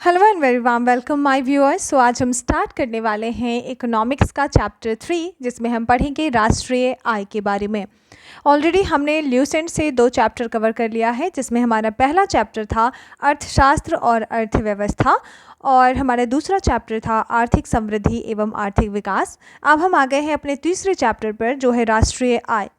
Hello and very warm welcome my viewers. So आज हम start करने वाले हैं इकोनॉमिक्स का चैप्टर 3, जिसमें हम पढ़ेंगे राष्ट्रीय आय के बारे में। ऑलरेडी हमने ल्यूसेंट से 2 चैप्टर कवर कर लिया है, जिसमें हमारा पहला चैप्टर था अर्थशास्त्र और अर्थव्यवस्था और हमारा दूसरा चैप्टर था आर्थिक समृद्धि एवं आर्थिक विकास। अब हम आ गए हैं अपने तीसरे चैप्टर पर, जो है राष्ट्रीय आय।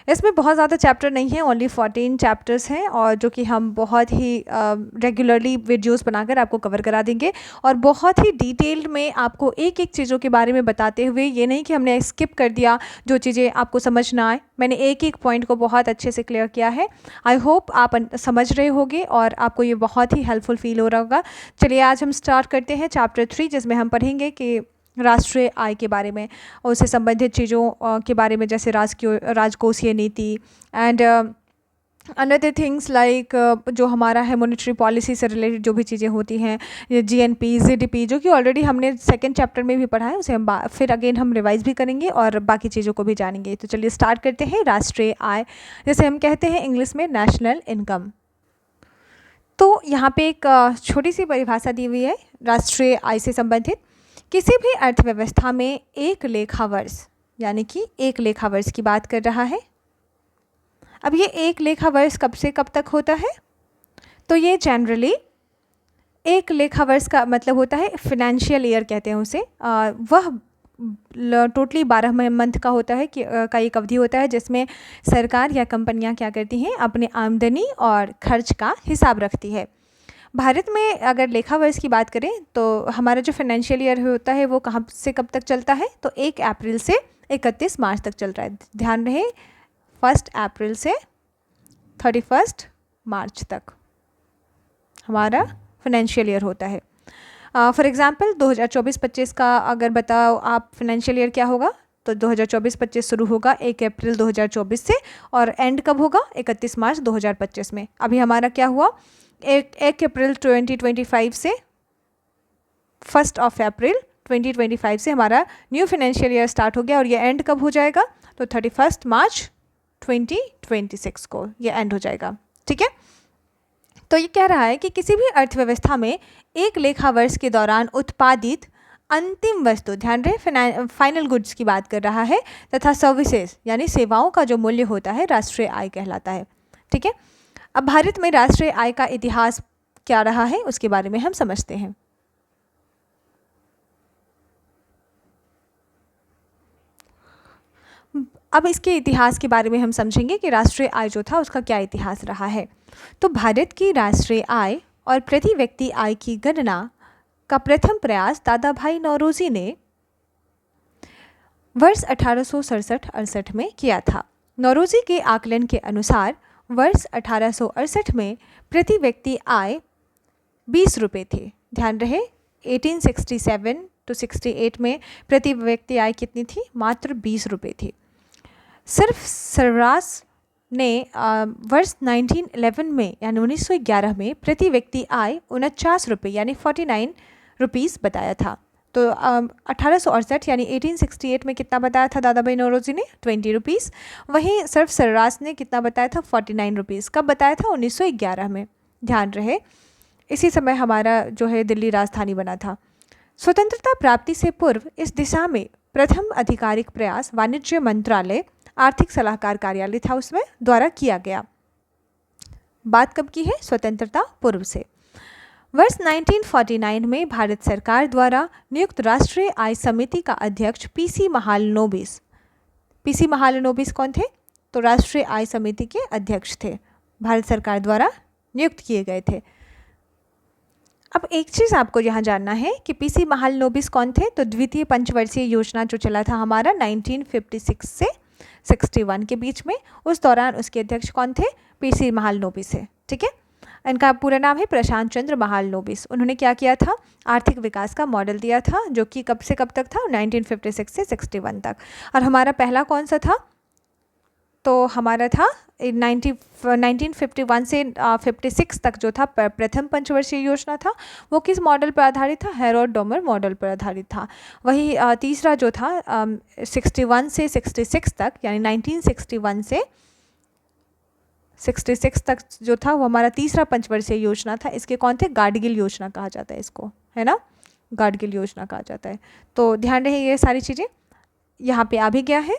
इसमें बहुत ज़्यादा चैप्टर नहीं है, ओनली 14 चैप्टर्स हैं, और जो कि हम बहुत ही रेगुलरली वीडियोस बनाकर आपको कवर करा देंगे और बहुत ही डिटेल्ड में आपको एक एक चीज़ों के बारे में बताते हुए। ये नहीं कि हमने स्किप कर दिया जो चीज़ें आपको समझ ना आए, मैंने एक एक पॉइंट को बहुत अच्छे से क्लियर किया है। आई होप आप समझ रहे होंगे और आपको ये बहुत ही हेल्पफुल फील हो रहा होगा। चलिए आज हम स्टार्ट करते हैं चैप्टर 3, जिसमें हम पढ़ेंगे कि राष्ट्रीय आय के बारे में और उससे संबंधित चीज़ों के बारे में, जैसे राजकोषीय नीति एंड अनदर थिंग्स लाइक जो हमारा है मॉनेटरी पॉलिसी से रिलेटेड जो भी चीज़ें होती हैं, ये जीएनपी जीडीपी, जो कि ऑलरेडी हमने सेकंड चैप्टर में भी पढ़ा है, उसे हम फिर अगेन हम रिवाइज भी करेंगे और बाकी चीज़ों को भी जानेंगे। तो चलिए स्टार्ट करते हैं। राष्ट्रीय आय, जैसे हम कहते हैं इंग्लिश में नेशनल इनकम। तो यहाँ पे एक छोटी सी परिभाषा दी हुई है राष्ट्रीय आय से संबंधित। किसी भी अर्थव्यवस्था में एक लेखा वर्ष, यानी कि एक लेखा वर्ष की बात कर रहा है। अब ये एक लेखा वर्ष कब से कब तक होता है? तो ये जनरली एक लेखा वर्ष का मतलब होता है फाइनेंशियल ईयर कहते हैं उसे। वह टोटली 12 मंथ का होता है कि का एक अवधि होता है, जिसमें सरकार या कंपनियां क्या करती हैं, अपने आमदनी और खर्च का हिसाब रखती है। भारत में अगर लेखा वर्ष की बात करें तो हमारा जो फाइनेंशियल ईयर होता है वो कहाँ से कब तक चलता है? तो 1 अप्रैल से 31 मार्च तक चल रहा है। ध्यान रहे, 1 अप्रैल से 31 मार्च तक हमारा फाइनेंशियल ईयर होता है। फॉर एग्जांपल 2024-25 का अगर बताओ आप फाइनेंशियल ईयर क्या होगा, तो 2024-25 शुरू होगा 1 अप्रैल 2024 से और एंड कब होगा? 31 मार्च 2025 में। अभी हमारा क्या हुआ, 1 अप्रैल 2025 से 1 अप्रैल 2025 से हमारा न्यू फाइनेंशियल ईयर स्टार्ट हो गया और ये एंड कब हो जाएगा? तो 31 मार्च 2026 को ये एंड हो जाएगा। ठीक है, तो ये कह रहा है कि किसी भी अर्थव्यवस्था में एक लेखा वर्ष के दौरान उत्पादित अंतिम वस्तु, ध्यान रहे फाइनल गुड्स की बात कर रहा है, तथा सर्विसेज यानी सेवाओं का जो मूल्य होता है राष्ट्रीय आय कहलाता है। ठीक है, अब भारत में राष्ट्रीय आय का इतिहास क्या रहा है उसके बारे में हम समझते हैं। अब इसके इतिहास के बारे में हम समझेंगे कि राष्ट्रीय आय जो था उसका क्या इतिहास रहा है। तो भारत की राष्ट्रीय आय और प्रति व्यक्ति आय की गणना का प्रथम प्रयास दादा भाई नौरोजी ने वर्ष 1867-68 में किया था। नौरोजी के आकलन के अनुसार वर्ष 1868 में प्रति व्यक्ति आय 20 रुपये थे। ध्यान रहे 1867 to 68 में प्रति व्यक्ति आय कितनी थी? मात्र 20 रुपये थी। सिर्फ सर्रास ने वर्ष 1911 में यानी 1911 में प्रति व्यक्ति आय 49 रुपये यानी 49 रुपीज़ बताया था। तो 1868 यानी 1868 में कितना बताया था दादा भाई नौरोजी ने? 20 रुपीज़। वहीं सिर्फ सर्रास ने कितना बताया था? 49 रुपीज़। कब बताया था? 1911 में। ध्यान रहे इसी समय हमारा जो है दिल्ली राजधानी बना था। स्वतंत्रता प्राप्ति से पूर्व इस दिशा में प्रथम आधिकारिक प्रयास वाणिज्य मंत्रालय आर्थिक सलाहकार कार्यालय था उसमें द्वारा किया गया। बात कब की है? स्वतंत्रता पूर्व से। वर्ष 1949 में भारत सरकार द्वारा नियुक्त राष्ट्रीय आय समिति का अध्यक्ष पीसी महालनोबिस। पीसी महालनोबिस कौन थे? तो राष्ट्रीय आय समिति के अध्यक्ष थे, भारत सरकार द्वारा नियुक्त किए गए थे। अब एक चीज़ आपको यहाँ जानना है कि पीसी महालनोबिस कौन थे? तो द्वितीय पंचवर्षीय योजना जो चला था हमारा 1956 से 61 के बीच में, उस दौरान उसके अध्यक्ष कौन थे? पीसी महालनोबिस है। ठीक है, इनका पूरा नाम है प्रशांत चंद्र महालनोबिस। उन्होंने क्या किया था? आर्थिक विकास का मॉडल दिया था, जो कि कब से कब तक था? 1956 से 61 तक। और हमारा पहला कौन सा था? तो हमारा था 1951 से 56 तक जो था प्रथम पंचवर्षीय योजना था, वो किस मॉडल पर आधारित था? हैरोल्ड डोमर मॉडल पर आधारित था। वही तीसरा जो था 61 से 66 तक यानी 1961 से 66 तक जो था वो हमारा तीसरा पंचवर्षीय योजना था। इसके कौन थे? गाडगिल योजना कहा जाता है इसको, है ना, गाडगिल योजना कहा जाता है। तो ध्यान रहे ये सारी चीज़ें, यहाँ पे आ भी गया है।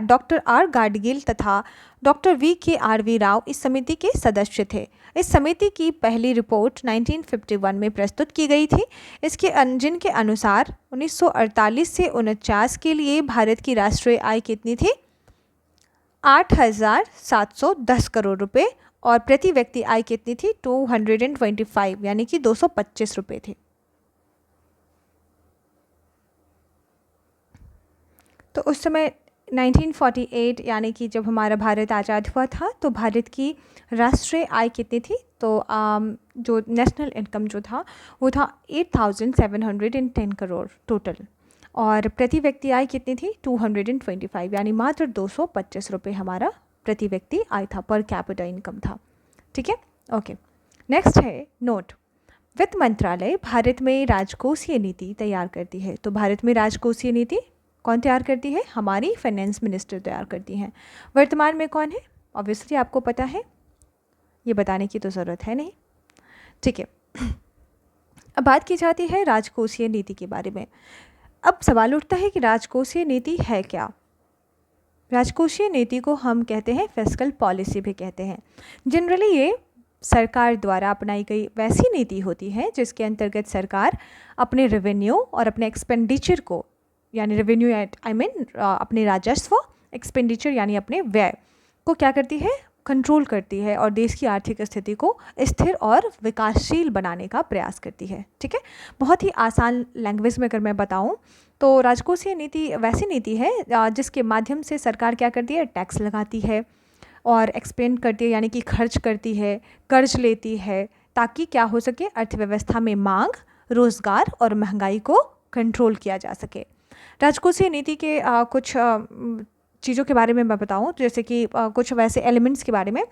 डॉक्टर आर गाडगिल तथा डॉक्टर VKRV राव इस समिति के सदस्य थे। इस समिति की पहली रिपोर्ट 1951 में प्रस्तुत की गई थी। जिनके अनुसार 1948 से 49 के लिए भारत की राष्ट्रीय आय कितनी थी? 8,710 करोड़ रुपए, और प्रति व्यक्ति आय कितनी थी? 225 यानी कि 225 रुपये थी। तो उस समय 1948 यानी कि जब हमारा भारत आज़ाद हुआ था तो भारत की राष्ट्रीय आय कितनी थी? तो जो नेशनल इनकम जो था वो था 8,710 करोड़ टोटल, और प्रति व्यक्ति आय कितनी थी? 225 यानी मात्र 225 रुपये हमारा प्रति व्यक्ति आय था, पर कैपिटा इनकम था। ठीक है, ओके। नेक्स्ट है नोट। वित्त मंत्रालय भारत में राजकोषीय नीति तैयार करती है। तो भारत में राजकोषीय नीति कौन तैयार करती है? हमारी फाइनेंस मिनिस्टर तैयार करती हैं। वर्तमान में कौन है? ऑब्वियसली आपको पता है, ये बताने की तो ज़रूरत है नहीं। ठीक है, अब बात की जाती है राजकोषीय नीति के बारे में। अब सवाल उठता है कि राजकोषीय नीति है क्या? राजकोषीय नीति को हम कहते हैं फिस्कल पॉलिसी भी कहते हैं। जनरली ये सरकार द्वारा अपनाई गई वैसी नीति होती है जिसके अंतर्गत सरकार अपने रेवेन्यू और अपने एक्सपेंडिचर को, यानी रेवेन्यू अपने राजस्व, एक्सपेंडिचर यानी अपने व्यय को क्या करती है? कंट्रोल करती है, और देश की आर्थिक स्थिति को स्थिर और विकासशील बनाने का प्रयास करती है। ठीक है, बहुत ही आसान लैंग्वेज में अगर मैं बताऊं तो राजकोषीय नीति वैसी नीति है जिसके माध्यम से सरकार क्या करती है? टैक्स लगाती है और एक्सपेंड करती है, यानी कि खर्च करती है, कर्ज लेती है, ताकि क्या हो सके? अर्थव्यवस्था में मांग, रोजगार और महंगाई को कंट्रोल किया जा सके। राजकोषीय नीति के कुछ चीज़ों के बारे में मैं बताऊं, जैसे कि कुछ वैसे एलिमेंट्स के बारे में।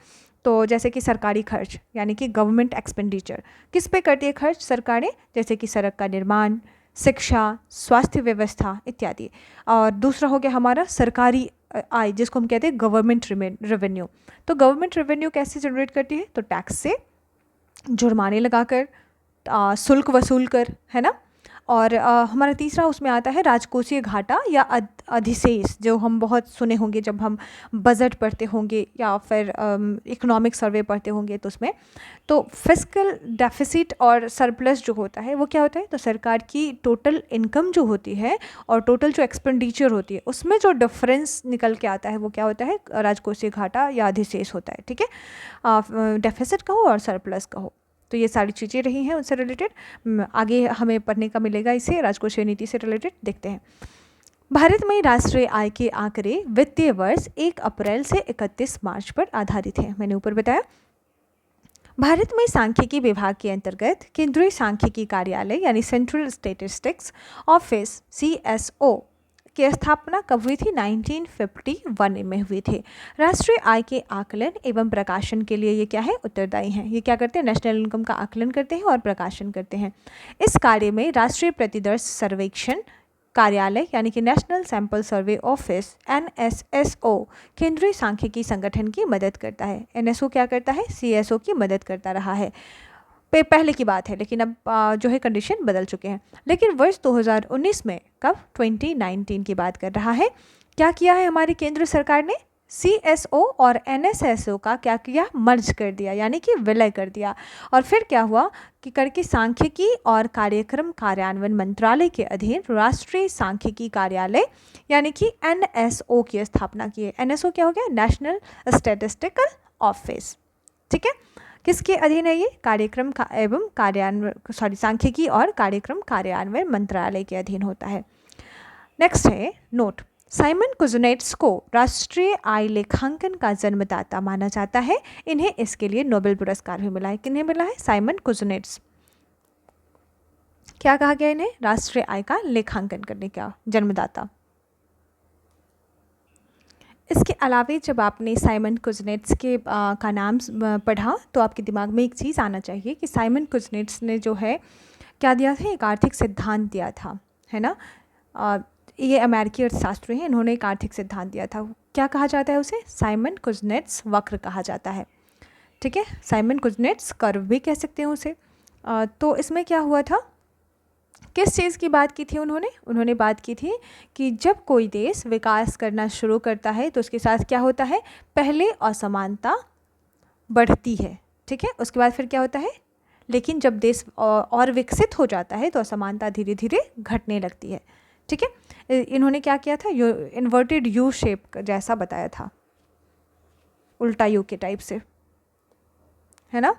तो जैसे कि सरकारी खर्च यानी कि गवर्नमेंट एक्सपेंडिचर, किस पे करती है खर्च सरकारें? जैसे कि सड़क का निर्माण, शिक्षा, स्वास्थ्य व्यवस्था इत्यादि। और दूसरा हो गया हमारा सरकारी आय, जिसको हम कहते हैं गवर्नमेंट रेवेन्यू। तो गवर्नमेंट रेवेन्यू कैसे जनरेट करती है? तो टैक्स से, जुर्माने लगाकर, शुल्क वसूल कर, है ना। और हमारा तीसरा उसमें आता है राजकोषीय घाटा या अधिशेष, जो हम बहुत सुने होंगे जब हम बजट पढ़ते होंगे या फिर इकोनॉमिक सर्वे पढ़ते होंगे तो उसमें। तो फिस्कल डेफिसिट और सरप्लस जो होता है वो क्या होता है? तो सरकार की टोटल इनकम जो होती है और टोटल जो एक्सपेंडिचर होती है उसमें जो डिफरेंस निकल के आता है वो क्या होता है? राजकोषीय घाटा या अधिशेष होता है। ठीक है, डेफिसिट कहो और सरप्लस कहो। तो ये सारी चीज़ें रही हैं उनसे रिलेटेड। आगे हमें पढ़ने का मिलेगा इसे, राजकोषीय नीति से रिलेटेड देखते हैं। भारत में राष्ट्रीय आय के आंकड़े वित्तीय वर्ष 1 अप्रैल से 31 मार्च पर आधारित हैं। मैंने ऊपर बताया। भारत में सांख्यिकी विभाग के अंतर्गत केंद्रीय सांख्यिकी कार्यालय यानी सेंट्रल स्टैटिस्टिक्स ऑफिस CSO की स्थापना कब हुई थी? 1951 में हुई थी। राष्ट्रीय आय के आकलन एवं प्रकाशन के लिए ये क्या है? उत्तरदायी हैं। ये क्या करते हैं? नेशनल इनकम का आकलन करते हैं और प्रकाशन करते हैं। इस कार्य में राष्ट्रीय प्रतिदर्श सर्वेक्षण कार्यालय यानी कि national sample survey office NSSO केंद्रीय सांख्यिकी संगठन की मदद करता है। NSO क्या करता है? CSO की मदद करता रहा है। पहले की बात है, लेकिन अब जो है कंडीशन बदल चुके हैं। लेकिन वर्ष 2019 में, कब? 2019 की बात कर रहा है। क्या किया है हमारी केंद्र सरकार ने? CSO और NSSO का क्या किया? मर्ज कर दिया, यानी कि विलय कर दिया। और फिर क्या हुआ कि करके सांख्यिकी और कार्यक्रम कार्यान्वयन मंत्रालय के अधीन राष्ट्रीय सांख्यिकी कार्यालय यानी कि NSO की स्थापना की है। NSO क्या हो गया? National statistical office. ठीक है, किसके अधीन है ये? कार्यक्रम का एवं कार्यान्वयन सांख्यिकी और कार्यक्रम कार्यान्वयन मंत्रालय के अधीन होता है। नेक्स्ट है नोट। साइमन कुजनेट्स को राष्ट्रीय आय लेखांकन का जन्मदाता माना जाता है। इन्हें इसके लिए नोबेल पुरस्कार भी मिला है। किन्हें मिला है? Simon Kuznets. क्या कहा गया इन्हें? राष्ट्रीय आय का लेखांकन करने का जन्मदाता। इसके अलावा जब आपने साइमन कुजनेट्स के का नाम पढ़ा तो आपके दिमाग में एक चीज़ आना चाहिए कि साइमन कुजनेट्स ने जो है क्या दिया था? एक आर्थिक सिद्धांत दिया था, है ना। ये अमेरिकी अर्थशास्त्री हैं, इन्होंने एक आर्थिक सिद्धांत दिया था। क्या कहा जाता है उसे? साइमन कुजनेट्स वक्र कहा जाता है। ठीक है, साइमन कुजनेट्स कर्व भी कह सकते हैं उसे। तो इसमें क्या हुआ था, किस चीज़ की बात की थी उन्होंने बात की थी कि जब कोई देश विकास करना शुरू करता है तो उसके साथ क्या होता है, पहले असमानता बढ़ती है। ठीक है, उसके बाद फिर क्या होता है, लेकिन जब देश और विकसित हो जाता है तो असमानता धीरे धीरे घटने लगती है। ठीक है, इन्होंने क्या किया था, इन्वर्टेड यू शेप जैसा बताया था, उल्टा यू के टाइप से, है ना।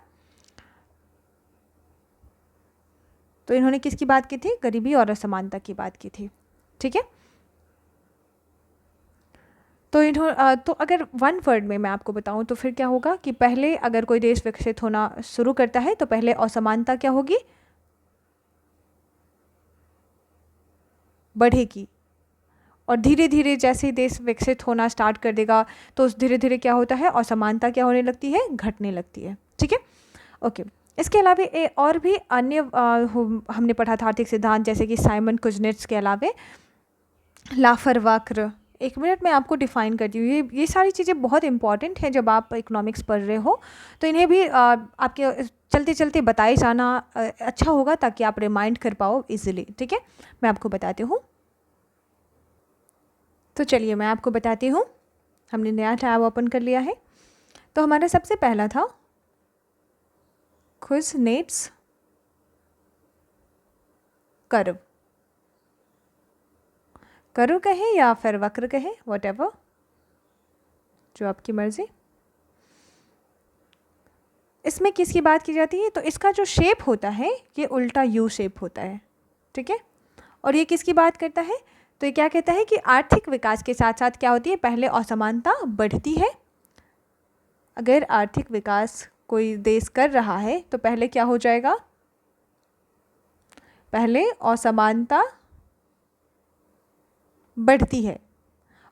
तो इन्होंने किसकी बात की थी? गरीबी और असमानता की बात की थी। ठीक है, तो अगर वन वर्ड में मैं आपको बताऊं तो फिर क्या होगा कि पहले अगर कोई देश विकसित होना शुरू करता है तो पहले असमानता क्या होगी, बढ़ेगी। और धीरे धीरे जैसे ही देश विकसित होना स्टार्ट कर देगा तो उस धीरे धीरे क्या होता है, असमानता क्या होने लगती है, घटने लगती है। ठीक है, ओके। इसके अलावा और भी अन्य हमने पढ़ा था आर्थिक सिद्धांत, जैसे कि साइमन कुजनेट्स के अलावा लाफर वक्र। एक मिनट में आपको डिफाइन करती हूँ, ये सारी चीज़ें बहुत इंपॉर्टेंट हैं जब आप इकोनॉमिक्स पढ़ रहे हो, तो इन्हें भी आपके चलते चलते बताए जाना अच्छा होगा ताकि आप रिमाइंड कर पाओ इजीली। ठीक है, मैं आपको बताती हूँ। तो चलिए मैं आपको बताती हूँ, हमने नया टैब ओपन कर लिया है। तो हमारा सबसे पहला था कुजनेट्स कर्व, कर्व कहें या फिर वक्र कहें, व्हाटएवर, जो आपकी मर्जी। इसमें किसकी बात की जाती है, तो इसका जो शेप होता है ये उल्टा यू शेप होता है। ठीक है, और ये किसकी बात करता है, तो ये क्या कहता है कि आर्थिक विकास के साथ साथ क्या होती है, पहले असमानता बढ़ती है। अगर आर्थिक विकास कोई देश कर रहा है तो पहले क्या हो जाएगा, पहले असमानता बढ़ती है।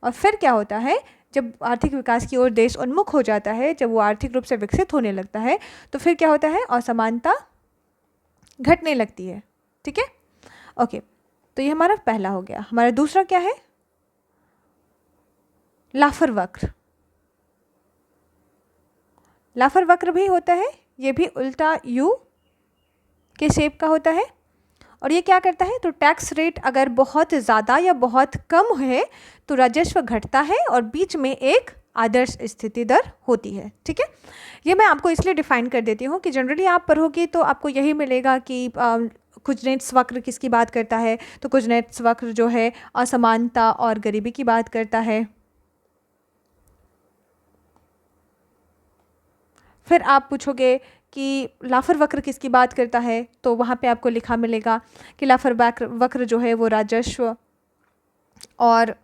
और फिर क्या होता है, जब आर्थिक विकास की ओर देश उन्मुख हो जाता है, जब वो आर्थिक रूप से विकसित होने लगता है तो फिर क्या होता है, असमानता घटने लगती है। ठीक है, ओके। तो ये हमारा पहला हो गया। हमारा दूसरा क्या है, लाफर वक्र। लाफर वक्र भी होता है, ये भी उल्टा यू के शेप का होता है। और ये क्या करता है, तो टैक्स रेट अगर बहुत ज़्यादा या बहुत कम है तो राजस्व घटता है और बीच में एक आदर्श स्थिति दर होती है। ठीक है, ये मैं आपको इसलिए डिफाइन कर देती हूँ कि जनरली आप पढ़ोगे तो आपको यही मिलेगा कि कुजनेट्स वक्र किसकी बात करता है, तो कुजनेट्स वक्र जो है असमानता और गरीबी की बात करता है। फिर आप पूछोगे कि लाफर वक्र किसकी बात करता है, तो वहाँ पे आपको लिखा मिलेगा कि लाफर वक्र जो है वो राजस्व और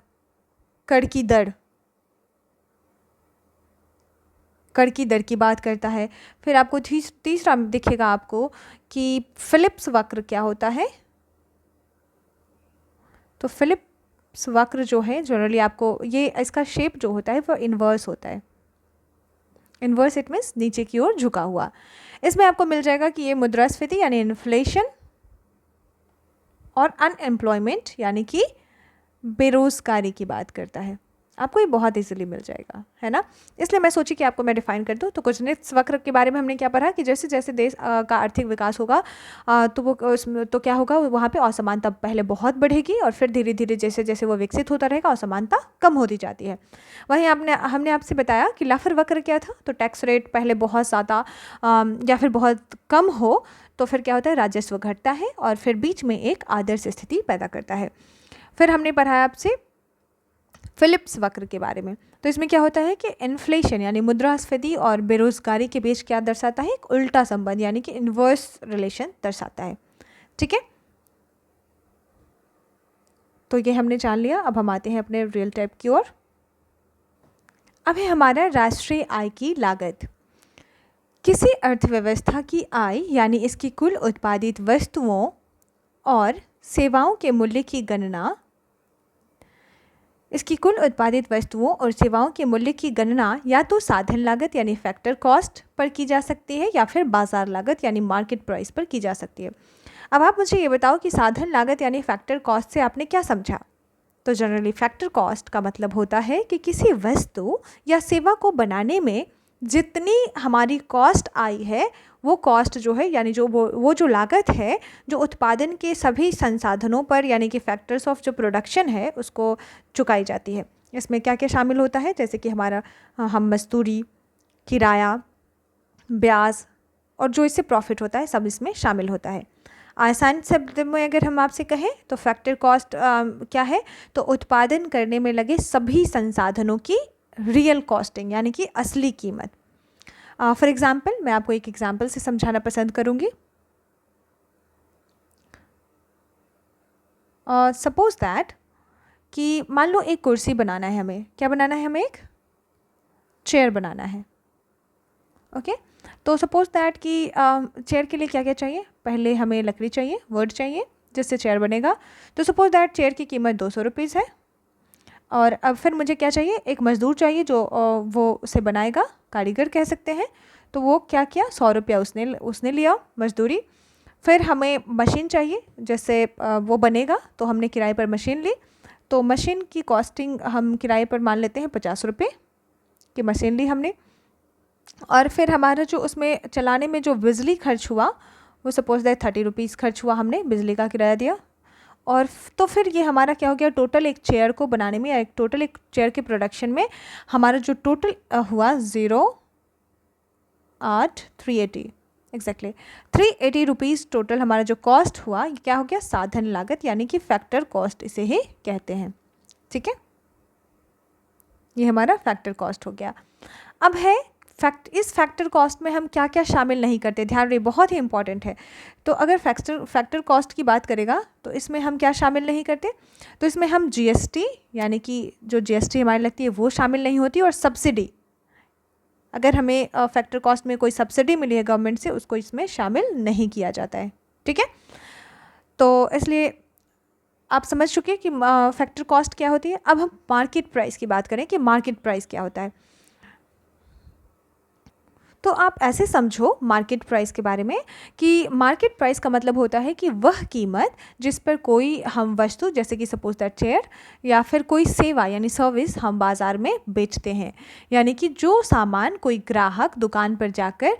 कर की दर की बात करता है। फिर आपको तीसरा दिखेगा आपको कि फिलिप्स वक्र क्या होता है, तो फिलिप्स वक्र जो है जनरली आपको ये इसका शेप जो होता है वो इन्वर्स होता है। इन्वर्स इट मीन्स नीचे की ओर झुका हुआ। इसमें आपको मिल जाएगा कि ये मुद्रास्फीति यानी इन्फ्लेशन और अनएम्प्लॉयमेंट यानी कि बेरोजगारी की बात करता है। आपको ये बहुत इजीली मिल जाएगा, है ना। इसलिए मैं सोची कि आपको मैं डिफाइन कर दूँ। तो कुजनेट्स वक्र के बारे में हमने क्या पढ़ा कि जैसे जैसे देश का आर्थिक विकास होगा तो वो उसमें तो क्या होगा, वहाँ पे असमानता पहले बहुत बढ़ेगी और फिर धीरे धीरे जैसे जैसे वो विकसित होता रहेगा असमानता कम होती जाती है। वहीं हमने आपसे बताया कि लाफर वक्र क्या था, तो टैक्स रेट पहले बहुत ज़्यादा या फिर बहुत कम हो तो फिर क्या होता है, राजस्व घटता है और फिर बीच में एक आदर्श स्थिति पैदा करता है। फिर हमने पढ़ाया आपसे फिलिप्स वक्र के बारे में। तो इसमें क्या होता है कि इन्फ्लेशन यानी मुद्रास्फीति और बेरोजगारी के बीच क्या दर्शाता है, एक उल्टा संबंध यानी कि इन्वर्स रिलेशन दर्शाता है। ठीक है, तो ये हमने जान लिया। अब हम आते हैं अपने रियल टाइप की ओर। अब है हमारा राष्ट्रीय आय की लागत। किसी अर्थव्यवस्था की आय यानी इसकी कुल उत्पादित वस्तुओं और सेवाओं के मूल्य की गणना, इसकी कुल उत्पादित वस्तुओं और सेवाओं के मूल्य की गणना या तो साधन लागत यानी फैक्टर कॉस्ट पर की जा सकती है या फिर बाजार लागत यानी मार्केट प्राइस पर की जा सकती है। अब आप मुझे ये बताओ कि साधन लागत यानी फैक्टर कॉस्ट से आपने क्या समझा। तो जनरली फैक्टर कॉस्ट का मतलब होता है कि किसी वस्तु या सेवा को बनाने में जितनी हमारी कॉस्ट आई है वो कॉस्ट जो है यानी जो वो जो लागत है जो उत्पादन के सभी संसाधनों पर यानी कि फैक्टर्स ऑफ जो प्रोडक्शन है उसको चुकाई जाती है। इसमें क्या क्या शामिल होता है, जैसे कि हमारा हम मजदूरी, किराया, ब्याज और जो इससे प्रॉफिट होता है सब इसमें शामिल होता है। आसान शब्द में अगर हम आपसे कहें तो फैक्टर कॉस्ट क्या है, तो उत्पादन करने में लगे सभी संसाधनों की रियल कॉस्टिंग यानी कि असली कीमत। फॉर एग्जांपल मैं आपको एक एग्जांपल से समझाना पसंद करूंगी। सपोज दैट कि मान लो एक कुर्सी बनाना है, हमें क्या बनाना है, हमें एक चेयर बनाना है। ओके तो सपोज दैट कि चेयर के लिए क्या क्या चाहिए, पहले हमें लकड़ी चाहिए, वुड चाहिए जिससे चेयर बनेगा। तो सपोज दैट चेयर की कीमत 200 रुपीज़ है। और अब फिर मुझे क्या चाहिए, एक मज़दूर चाहिए जो वो उसे बनाएगा, कारीगर कह सकते हैं। तो वो क्या किया, 100 रुपया उसने लिया मजदूरी। फिर हमें मशीन चाहिए जैसे वो बनेगा, तो हमने किराए पर मशीन ली। तो मशीन की कॉस्टिंग हम किराए पर मान लेते हैं 50 रुपये की मशीन ली हमने। और फिर हमारा जो उसमें चलाने में जो बिजली खर्च हुआ वो सपोज दैट 30 रुपीज़ खर्च हुआ, हमने बिजली का किराया दिया। और तो फिर ये हमारा क्या हो गया, टोटल एक चेयर को बनाने में या एक चेयर के प्रोडक्शन में हमारा जो टोटल हुआ 380 एग्जैक्टली 380 रुपीज़ टोटल हमारा जो कॉस्ट हुआ। ये क्या हो गया, साधन लागत यानी कि फैक्टर कॉस्ट इसे ही कहते हैं। ठीक है, ये हमारा फैक्टर कॉस्ट हो गया। अब है इस फैक्टर कॉस्ट में हम क्या क्या शामिल नहीं करते, ध्यान रहे बहुत ही इंपॉर्टेंट है। तो अगर फैक्टर कॉस्ट की बात करेगा तो इसमें हम क्या शामिल नहीं करते, तो इसमें हम जीएसटी यानी कि जो जीएसटी हमारी लगती है वो शामिल नहीं होती। और सब्सिडी, अगर हमें फैक्टर कॉस्ट में कोई सब्सिडी मिली है गवर्नमेंट से, उसको इसमें शामिल नहीं किया जाता है। ठीक है, तो इसलिए आप समझ चुके कि फैक्टर कॉस्ट क्या होती है। अब हम मार्केट प्राइस की बात करें कि मार्केट प्राइस क्या होता है। तो आप ऐसे समझो मार्केट प्राइस के बारे में कि मार्केट प्राइस का मतलब होता है कि वह कीमत जिस पर कोई हम वस्तु जैसे कि सपोज दैट चेयर या फिर कोई सेवा यानी सर्विस हम बाज़ार में बेचते हैं। यानी कि जो सामान कोई ग्राहक दुकान पर जाकर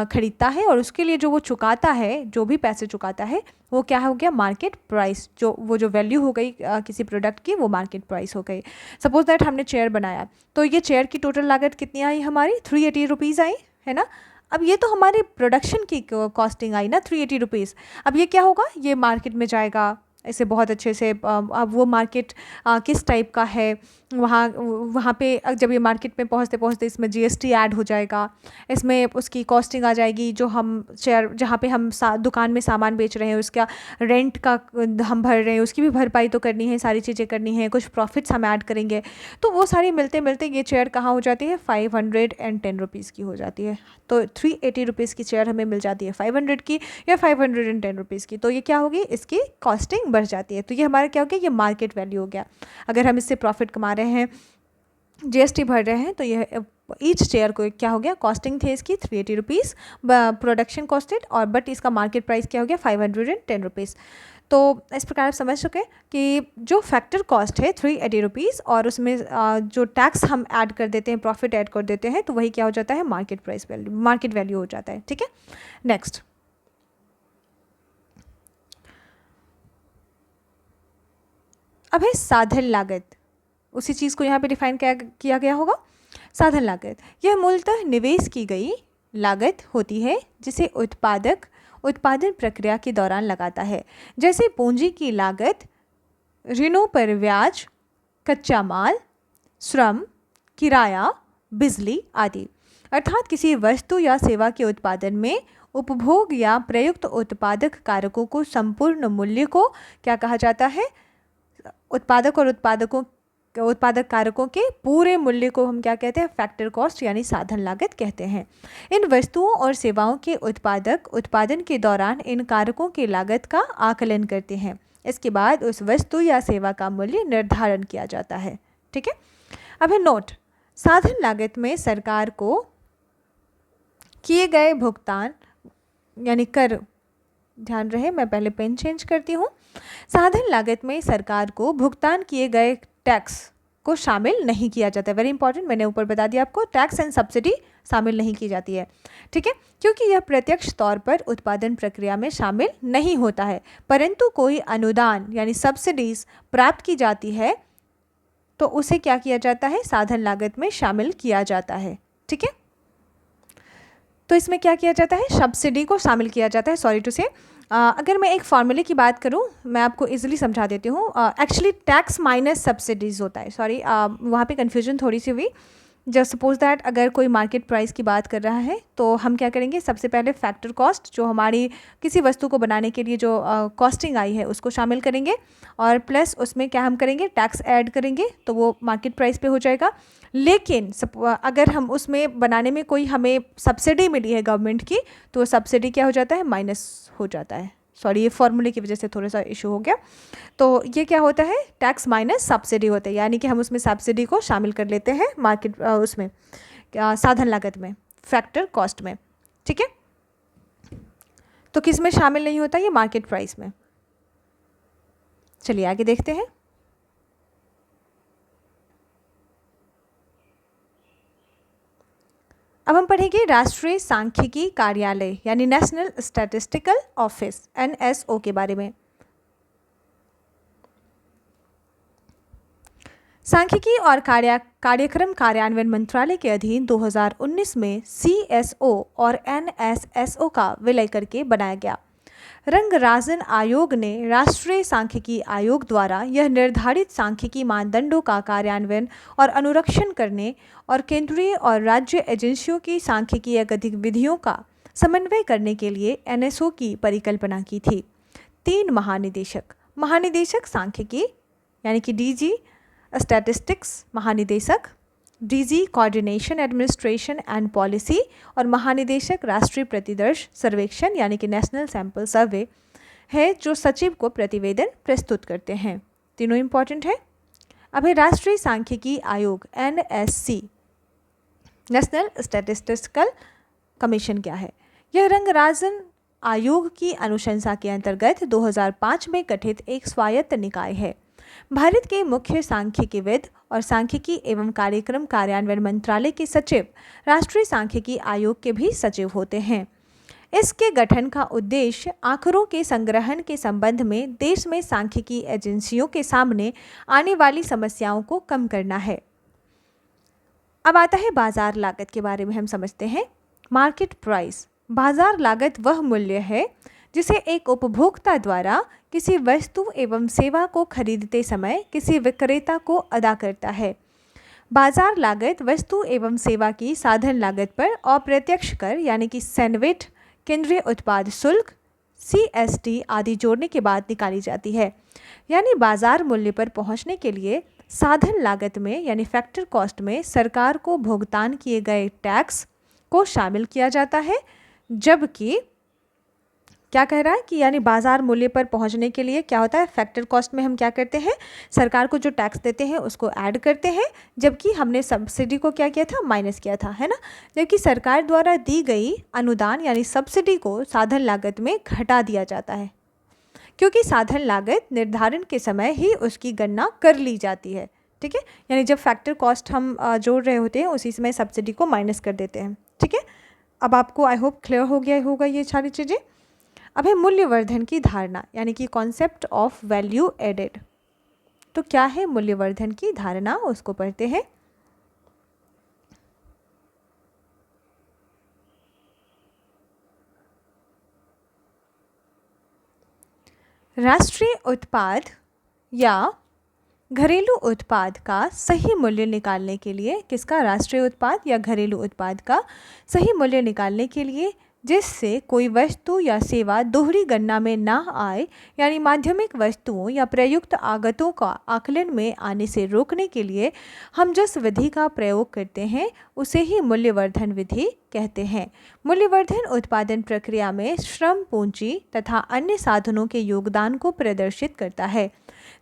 खरीदता है और उसके लिए जो वो चुकाता है, जो भी पैसे चुकाता है, वो क्या हो गया, मार्केट प्राइस। जो वैल्यू हो गई किसी प्रोडक्ट की, वो मार्केट प्राइस हो गई। सपोज दैट हमने चेयर बनाया, तो ये चेयर की टोटल लागत कितनी आई हमारी, 380 रुपीज़ आई, है ना। अब ये तो हमारी प्रोडक्शन की कॉस्टिंग आई ना 380 रुपीज़। अब ये क्या होगा, ये मार्केट में जाएगा इसे बहुत अच्छे से। अब वो मार्केट किस टाइप का है, वहाँ पे जब ये मार्केट में पहुँचते पहुँचते इसमें जीएसटी ऐड हो जाएगा, इसमें उसकी कॉस्टिंग आ जाएगी। जो हम शेयर जहाँ पे हम दुकान में सामान बेच रहे हैं उसका रेंट का हम भर रहे हैं, उसकी भी भरपाई तो करनी है, सारी चीज़ें करनी है, कुछ प्रॉफिट्स हम ऐड करेंगे। तो वो सारी मिलते मिलते ये चेयर कहाँ हो जाती है, 510 रुपीज़ की हो जाती है। तो 380 रुपीज़ की चेयर हमें मिल जाती है 500 की या 510 रुपीज़ की। तो ये क्या होगी, इसकी कॉस्टिंग बढ़ जाती है। तो ये हमारा क्या हो गया, ये मार्केट वैल्यू हो गया। अगर हम इससे प्रॉफिट कमा रहे हैं, जीएसटी भर रहे हैं, तो ये ईच चेयर को क्या हो गया, कॉस्टिंग थे इसकी 380 रुपीज़ प्रोडक्शन कॉस्टेड, और बट इसका मार्केट प्राइस क्या हो गया 510 रुपीज़। तो इस प्रकार आप समझ सके कि जो फैक्टर कॉस्ट है 380 रुपीज़, और उसमें जो टैक्स हम ऐड कर देते हैं, प्रॉफिट ऐड कर देते हैं, तो वही क्या हो जाता है, market price value, market value हो जाता है। ठीक है, नेक्स्ट अब है साधन लागत। उसी चीज़ को यहाँ पे डिफाइन किया गया होगा। साधन लागत यह मूलतः निवेश की गई लागत होती है जिसे उत्पादक उत्पादन प्रक्रिया के दौरान लगाता है, जैसे पूंजी की लागत, ऋणों पर ब्याज, कच्चा माल, श्रम, किराया, बिजली आदि। अर्थात किसी वस्तु या सेवा के उत्पादन में उपभोग या प्रयुक्त उत्पादक कारकों को संपूर्ण मूल्य को क्या कहा जाता है, उत्पादक और उत्पादक कारकों के पूरे मूल्य को हम क्या कहते हैं, फैक्टर कॉस्ट यानी साधन लागत कहते हैं। इन वस्तुओं और सेवाओं के उत्पादक उत्पादन के दौरान इन कारकों की लागत का आकलन करते हैं। इसके बाद उस वस्तु या सेवा का मूल्य निर्धारण किया जाता है। ठीक है, अब है नोट। साधन लागत में सरकार को किए गए भुगतान यानी कर ध्यान रहे, मैं पहले पेन चेंज करती हूँ। साधन लागत में सरकार को भुगतान किए गए टैक्स को शामिल नहीं किया जाता है। वेरी इंपॉर्टेंट, मैंने ऊपर बता दिया आपको, टैक्स एंड सब्सिडी शामिल नहीं की जाती है, ठीक है, क्योंकि यह प्रत्यक्ष तौर पर उत्पादन प्रक्रिया में शामिल नहीं होता है। परंतु कोई अनुदान यानी सब्सिडीज प्राप्त की जाती है तो उसे क्या किया जाता है, साधन लागत में शामिल किया जाता है, ठीक है। तो इसमें क्या किया जाता है, सब्सिडी को शामिल किया जाता है। सॉरी टू से, अगर मैं एक फॉर्मूले की बात करूं, मैं आपको इजीली समझा देती हूँ। एक्चुअली टैक्स माइनस सब्सिडीज होता है, सॉरी वहाँ पे कन्फ्यूजन थोड़ी सी हुई। जस्ट सपोज दैट अगर कोई मार्केट प्राइस की बात कर रहा है तो हम क्या करेंगे, सबसे पहले फैक्टर कॉस्ट, जो हमारी किसी वस्तु को बनाने के लिए जो कॉस्टिंग आई है उसको शामिल करेंगे, और प्लस उसमें क्या हम करेंगे, टैक्स ऐड करेंगे, तो वो मार्केट प्राइस पे हो जाएगा। लेकिन अगर हम उसमें बनाने में कोई हमें सब्सिडी मिली है गवर्नमेंट की, तो वो सब्सिडी क्या हो जाता है, माइनस हो जाता है। सॉरी, ये फॉर्मूले की वजह से थोड़ा सा इशू हो गया। तो ये क्या होता है, टैक्स माइनस सब्सिडी होता है, यानी कि हम उसमें सब्सिडी को शामिल कर लेते हैं मार्केट उसमें साधन लागत में, फैक्टर कॉस्ट में, ठीक है। तो किस में शामिल नहीं होता, ये मार्केट प्राइस में। चलिए आगे देखते हैं। अब हम पढ़ेंगे राष्ट्रीय सांख्यिकी कार्यालय यानी नेशनल स्टैटिस्टिकल ऑफिस NSO के बारे में। सांख्यिकी और कार्यक्रम कार्यान्वयन मंत्रालय के अधीन 2019 में CSO और NSSO का विलय करके बनाया गया। रंगराजन आयोग ने राष्ट्रीय सांख्यिकी आयोग द्वारा यह निर्धारित सांख्यिकी मानदंडों का कार्यान्वयन और अनुरक्षण करने और केंद्रीय और राज्य एजेंसियों की सांख्यिकीय गतिविधियों का समन्वय करने के लिए NSO की परिकल्पना की थी। 3 महानिदेशक सांख्यिकी यानी कि DG स्टैटिस्टिक्स महानिदेशक, DG coordination administration and policy, और महानिदेशक राष्ट्रीय प्रतिदर्श सर्वेक्षण यानी कि नेशनल सैंपल सर्वे है, जो सचिव को प्रतिवेदन प्रस्तुत करते हैं। तीनों इंपॉर्टेंट है। अब है राष्ट्रीय सांख्यिकी आयोग NSC, नेशनल स्टैटिस्टिकल कमीशन क्या है। यह रंगराजन आयोग की अनुशंसा के अंतर्गत 2005 में गठित एक स्वायत्त निकाय है। भारत के मुख्य सांख्यिकीविद और सांख्यिकी एवं कार्यक्रम कार्यान्वयन मंत्रालय के सचिव राष्ट्रीय सांख्यिकी आयोग के भी सचिव होते हैं। इसके गठन का उद्देश्य आंकड़ों के संग्रहण के संबंध में देश में सांख्यिकी एजेंसियों के सामने आने वाली समस्याओं को कम करना है। अब आता है बाजार लागत के बारे में हम समझते हैं। मार्केट प्राइस, बाजार लागत वह मूल्य है जिसे एक उपभोक्ता द्वारा किसी वस्तु एवं सेवा को खरीदते समय किसी विक्रेता को अदा करता है। बाजार लागत वस्तु एवं सेवा की साधन लागत पर अप्रत्यक्ष कर यानी कि सैनवेट, केंद्रीय उत्पाद शुल्क, CST आदि जोड़ने के बाद निकाली जाती है। यानी बाजार मूल्य पर पहुंचने के लिए साधन लागत में यानी फैक्टर कॉस्ट में सरकार को भुगतान किए गए टैक्स को शामिल किया जाता है, जबकि क्या कह रहा है कि यानी बाजार मूल्य पर पहुंचने के लिए क्या होता है, फैक्टर कॉस्ट में हम क्या करते हैं, सरकार को जो टैक्स देते हैं उसको ऐड करते हैं, जबकि हमने सब्सिडी को क्या किया था, माइनस किया था, है ना। जबकि सरकार द्वारा दी गई अनुदान यानी सब्सिडी को साधन लागत में घटा दिया जाता है, क्योंकि साधन लागत निर्धारण के समय ही उसकी गणना कर ली जाती है, ठीक है। यानी जब फैक्टर कॉस्ट हम जोड़ रहे होते हैं उसी समय सब्सिडी को माइनस कर देते हैं, ठीक है। अब आपको आई होप क्लियर हो गया होगा ये सारी चीज़ें। अब है मूल्यवर्धन की धारणा यानी कि कॉन्सेप्ट ऑफ वैल्यू एडेड। तो क्या है मूल्यवर्धन की धारणा, उसको पढ़ते हैं। राष्ट्रीय उत्पाद या घरेलू उत्पाद का सही मूल्य निकालने के लिए, किसका, राष्ट्रीय उत्पाद या घरेलू उत्पाद का सही मूल्य निकालने के लिए, जिससे कोई वस्तु या सेवा दोहरी गणना में ना आए, यानी माध्यमिक वस्तुओं या प्रयुक्त आगतों का आकलन में आने से रोकने के लिए हम जिस विधि का प्रयोग करते हैं उसे ही मूल्यवर्धन विधि कहते हैं। मूल्यवर्धन उत्पादन प्रक्रिया में श्रम, पूंजी तथा अन्य साधनों के योगदान को प्रदर्शित करता है।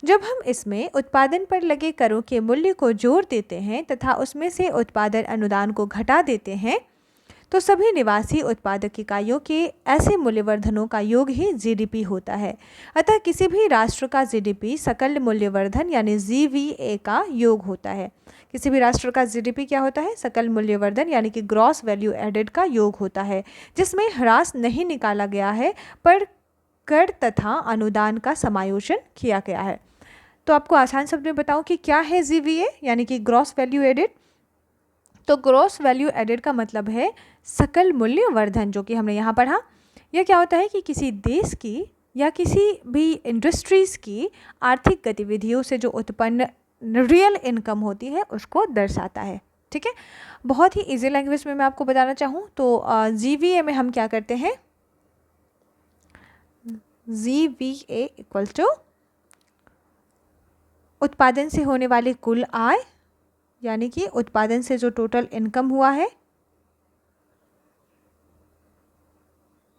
जब हम इसमें उत्पादन पर लगे करों के मूल्य को जोड़ देते हैं तथा उसमें से उत्पादन अनुदान को घटा देते हैं, तो सभी निवासी उत्पादक इकाइयों के ऐसे मूल्यवर्धनों का योग ही जीडीपी होता है। अतः किसी भी राष्ट्र का जीडीपी सकल मूल्यवर्धन यानी जीवीए का योग होता है। किसी भी राष्ट्र का जीडीपी क्या होता है? सकल मूल्यवर्धन यानी कि ग्रॉस वैल्यू एडेड का योग होता है, जिसमें ह्रास नहीं निकाला गया है पर कर तथा अनुदान का समायोजन किया गया है। तो आपको आसान शब्द में बताऊं कि क्या है जीवीए यानी कि ग्रॉस वैल्यू एडेड। तो ग्रॉस वैल्यू एडेड का मतलब है सकल मूल्य वर्धन, जो कि हमने यहाँ पढ़ा। यह क्या होता है कि किसी देश की या किसी भी इंडस्ट्रीज़ की आर्थिक गतिविधियों से जो उत्पन्न रियल इनकम होती है उसको दर्शाता है। ठीक है, बहुत ही इजी लैंग्वेज में मैं आपको बताना चाहूँ तो जीवीए में हम क्या करते हैं, जीवीए इक्वल टू उत्पादन से होने वाली कुल आय यानी कि उत्पादन से जो टोटल इनकम हुआ है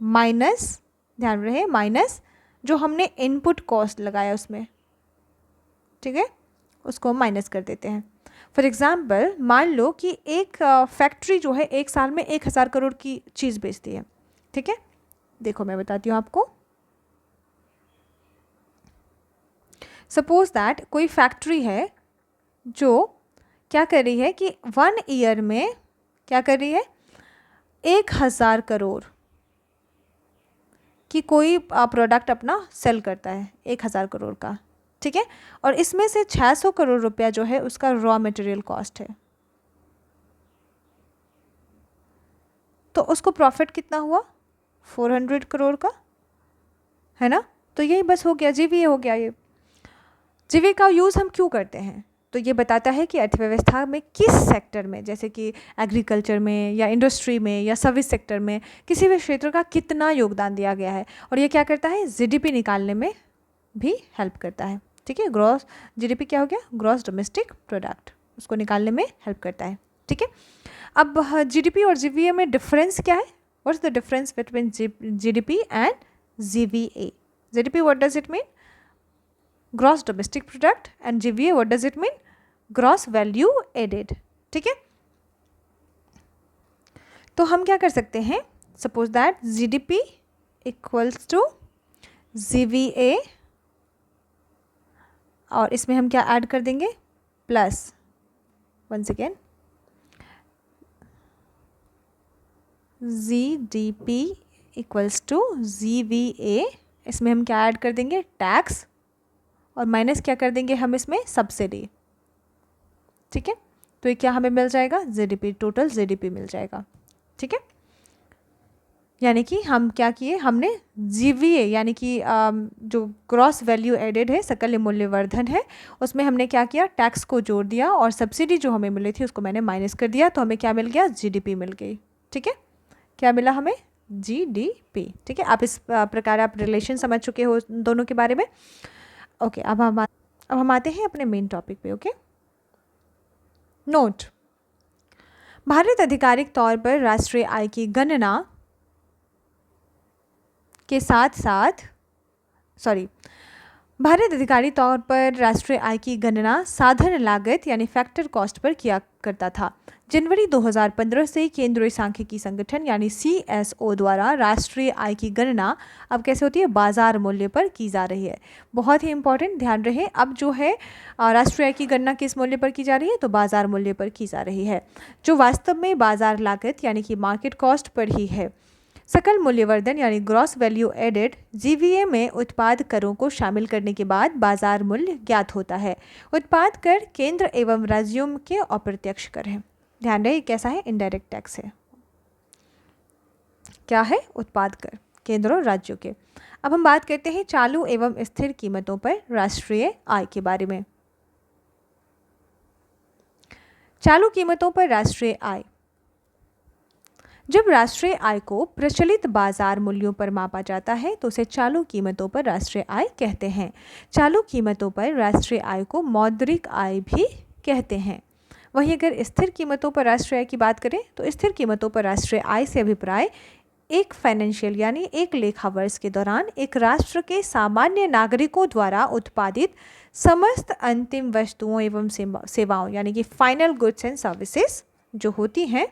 माइनस, ध्यान रहे माइनस जो हमने इनपुट कॉस्ट लगाया उसमें, ठीक है, उसको माइनस कर देते हैं। फॉर एग्जाम्पल मान लो कि एक फैक्ट्री जो है एक साल में 1000 करोड़ की चीज़ बेचती है। ठीक है, देखो मैं बताती हूँ आपको। सपोज दैट कोई फैक्ट्री है जो क्या कर रही है कि 1 ईयर में क्या कर रही है, 1000 करोड़ की कोई प्रोडक्ट अपना सेल करता है 1000 करोड़ का। ठीक है, और इसमें से 600 करोड़ रुपया जो है उसका रॉ मटेरियल कॉस्ट है। तो उसको प्रॉफिट कितना हुआ, 400 करोड़ का, है ना। तो यही बस हो गया, जीवीए हो गया। ये जीवीए का यूज़ हम क्यों करते हैं, तो ये बताता है कि अर्थव्यवस्था में किस सेक्टर में, जैसे कि एग्रीकल्चर में या इंडस्ट्री में या सर्विस सेक्टर में किसी भी क्षेत्र का कितना योगदान दिया गया है। और ये क्या करता है, जीडीपी निकालने में भी हेल्प करता है। ठीक है, ग्रॉस जीडीपी क्या हो गया, ग्रॉस डोमेस्टिक प्रोडक्ट, उसको निकालने में हेल्प करता है। ठीक है, अब जीडीपी और जीवीए में डिफरेंस क्या है, what's the difference between GDP and GVA. GDP what does it mean, gross domestic product, and GVA what does it mean, gross value added. ठीक है, तो हम क्या कर सकते हैं, suppose that GDP equals to GVA, और इसमें हम क्या ऐड कर देंगे, plus, once again GDP equals to GVA, इसमें हम क्या ऐड कर देंगे, टैक्स, और माइनस क्या कर देंगे हम इसमें, सब्सिडी। ठीक है, तो ये क्या हमें मिल जाएगा, जीडीपी, टोटल जीडीपी मिल जाएगा। ठीक है, यानी कि हम क्या किए, हमने जीवीए यानी कि जो ग्रॉस वैल्यू एडेड है, सकल मूल्यवर्धन है, उसमें हमने क्या किया, टैक्स को जोड़ दिया और सब्सिडी जो हमें मिली थी उसको मैंने माइनस कर दिया, तो हमें क्या मिल गया, जीडीपी मिल गई। ठीक है, क्या मिला हमें, जीडीपी। ठीक है, आप इस प्रकार आप रिलेशन समझ चुके हो दोनों के बारे में। ओके, अब हम आते हैं अपने मेन टॉपिक पे। ओके, नोट, भारत आधिकारिक तौर पर राष्ट्रीय आय की गणना के साथ साथ भारत आधिकारिक तौर पर राष्ट्रीय आय की गणना साधन लागत यानी फैक्टर कॉस्ट पर किया करता था। जनवरी 2015 से केंद्रीय सांख्यिकी संगठन यानी CSO द्वारा राष्ट्रीय आय की गणना अब कैसे होती है, बाजार मूल्य पर की जा रही है। बहुत ही इंपॉर्टेंट, ध्यान रहे, अब जो है राष्ट्रीय आय की गणना किस मूल्य पर की जा रही है, तो बाजार मूल्य पर की जा रही है, जो वास्तव में बाजार लागत यानी कि मार्केट कॉस्ट पर ही है। सकल मूल्यवर्धन यानी ग्रॉस वैल्यू एडेड जीवीए में उत्पाद करों को शामिल करने के बाद बाजार मूल्य ज्ञात होता है। उत्पाद कर केंद्र एवं राज्यों के अप्रत्यक्ष कर है। ध्यान रहे कैसा है, इनडायरेक्ट टैक्स है। क्या है, उत्पाद कर केंद्र और राज्यों के। अब हम बात करते हैं चालू एवं स्थिर कीमतों पर राष्ट्रीय आय के बारे में। चालू कीमतों पर राष्ट्रीय आय, जब राष्ट्रीय आय को प्रचलित बाजार मूल्यों पर मापा जाता है तो उसे चालू कीमतों पर राष्ट्रीय आय कहते हैं। चालू कीमतों पर राष्ट्रीय आय को मौद्रिक आय भी कहते हैं। वहीं अगर स्थिर कीमतों पर राष्ट्रीय आय की बात करें तो स्थिर कीमतों पर राष्ट्रीय आय से अभिप्राय एक फाइनेंशियल यानी एक लेखा वर्ष के दौरान एक राष्ट्र के सामान्य नागरिकों द्वारा उत्पादित समस्त अंतिम वस्तुओं एवं सेवाओं यानी कि फाइनल गुड्स एंड सर्विसेज जो होती हैं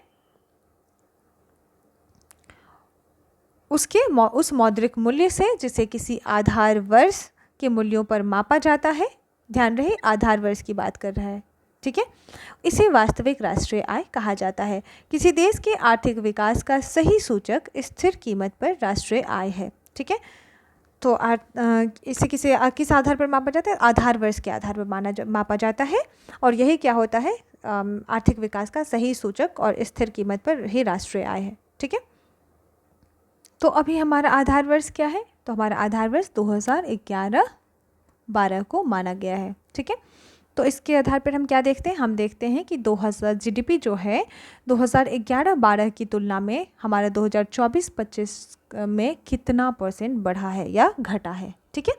उस मौद्रिक मूल्य से जिसे किसी आधार वर्ष के मूल्यों पर मापा जाता है। ध्यान रहे आधार वर्ष की बात कर रहा है, ठीक है। इसे वास्तविक राष्ट्रीय आय कहा जाता है। किसी देश के आर्थिक विकास का सही सूचक स्थिर कीमत पर राष्ट्रीय आय है, ठीक है। तो इसे किस आधार पर मापा जाता है? आधार वर्ष के आधार पर मापा जाता है। और यही क्या होता है? आर्थिक विकास का सही सूचक और स्थिर कीमत पर ही राष्ट्रीय आय है, ठीक है। तो अभी हमारा आधार वर्ष क्या है? तो हमारा आधार वर्ष 2011-12 को माना गया है, ठीक है। तो इसके आधार पर हम क्या देखते हैं? हम देखते हैं कि 2000 जीडीपी जो है 2011-12 की तुलना में हमारा 2024-25 में कितना % बढ़ा है या घटा है, ठीक है।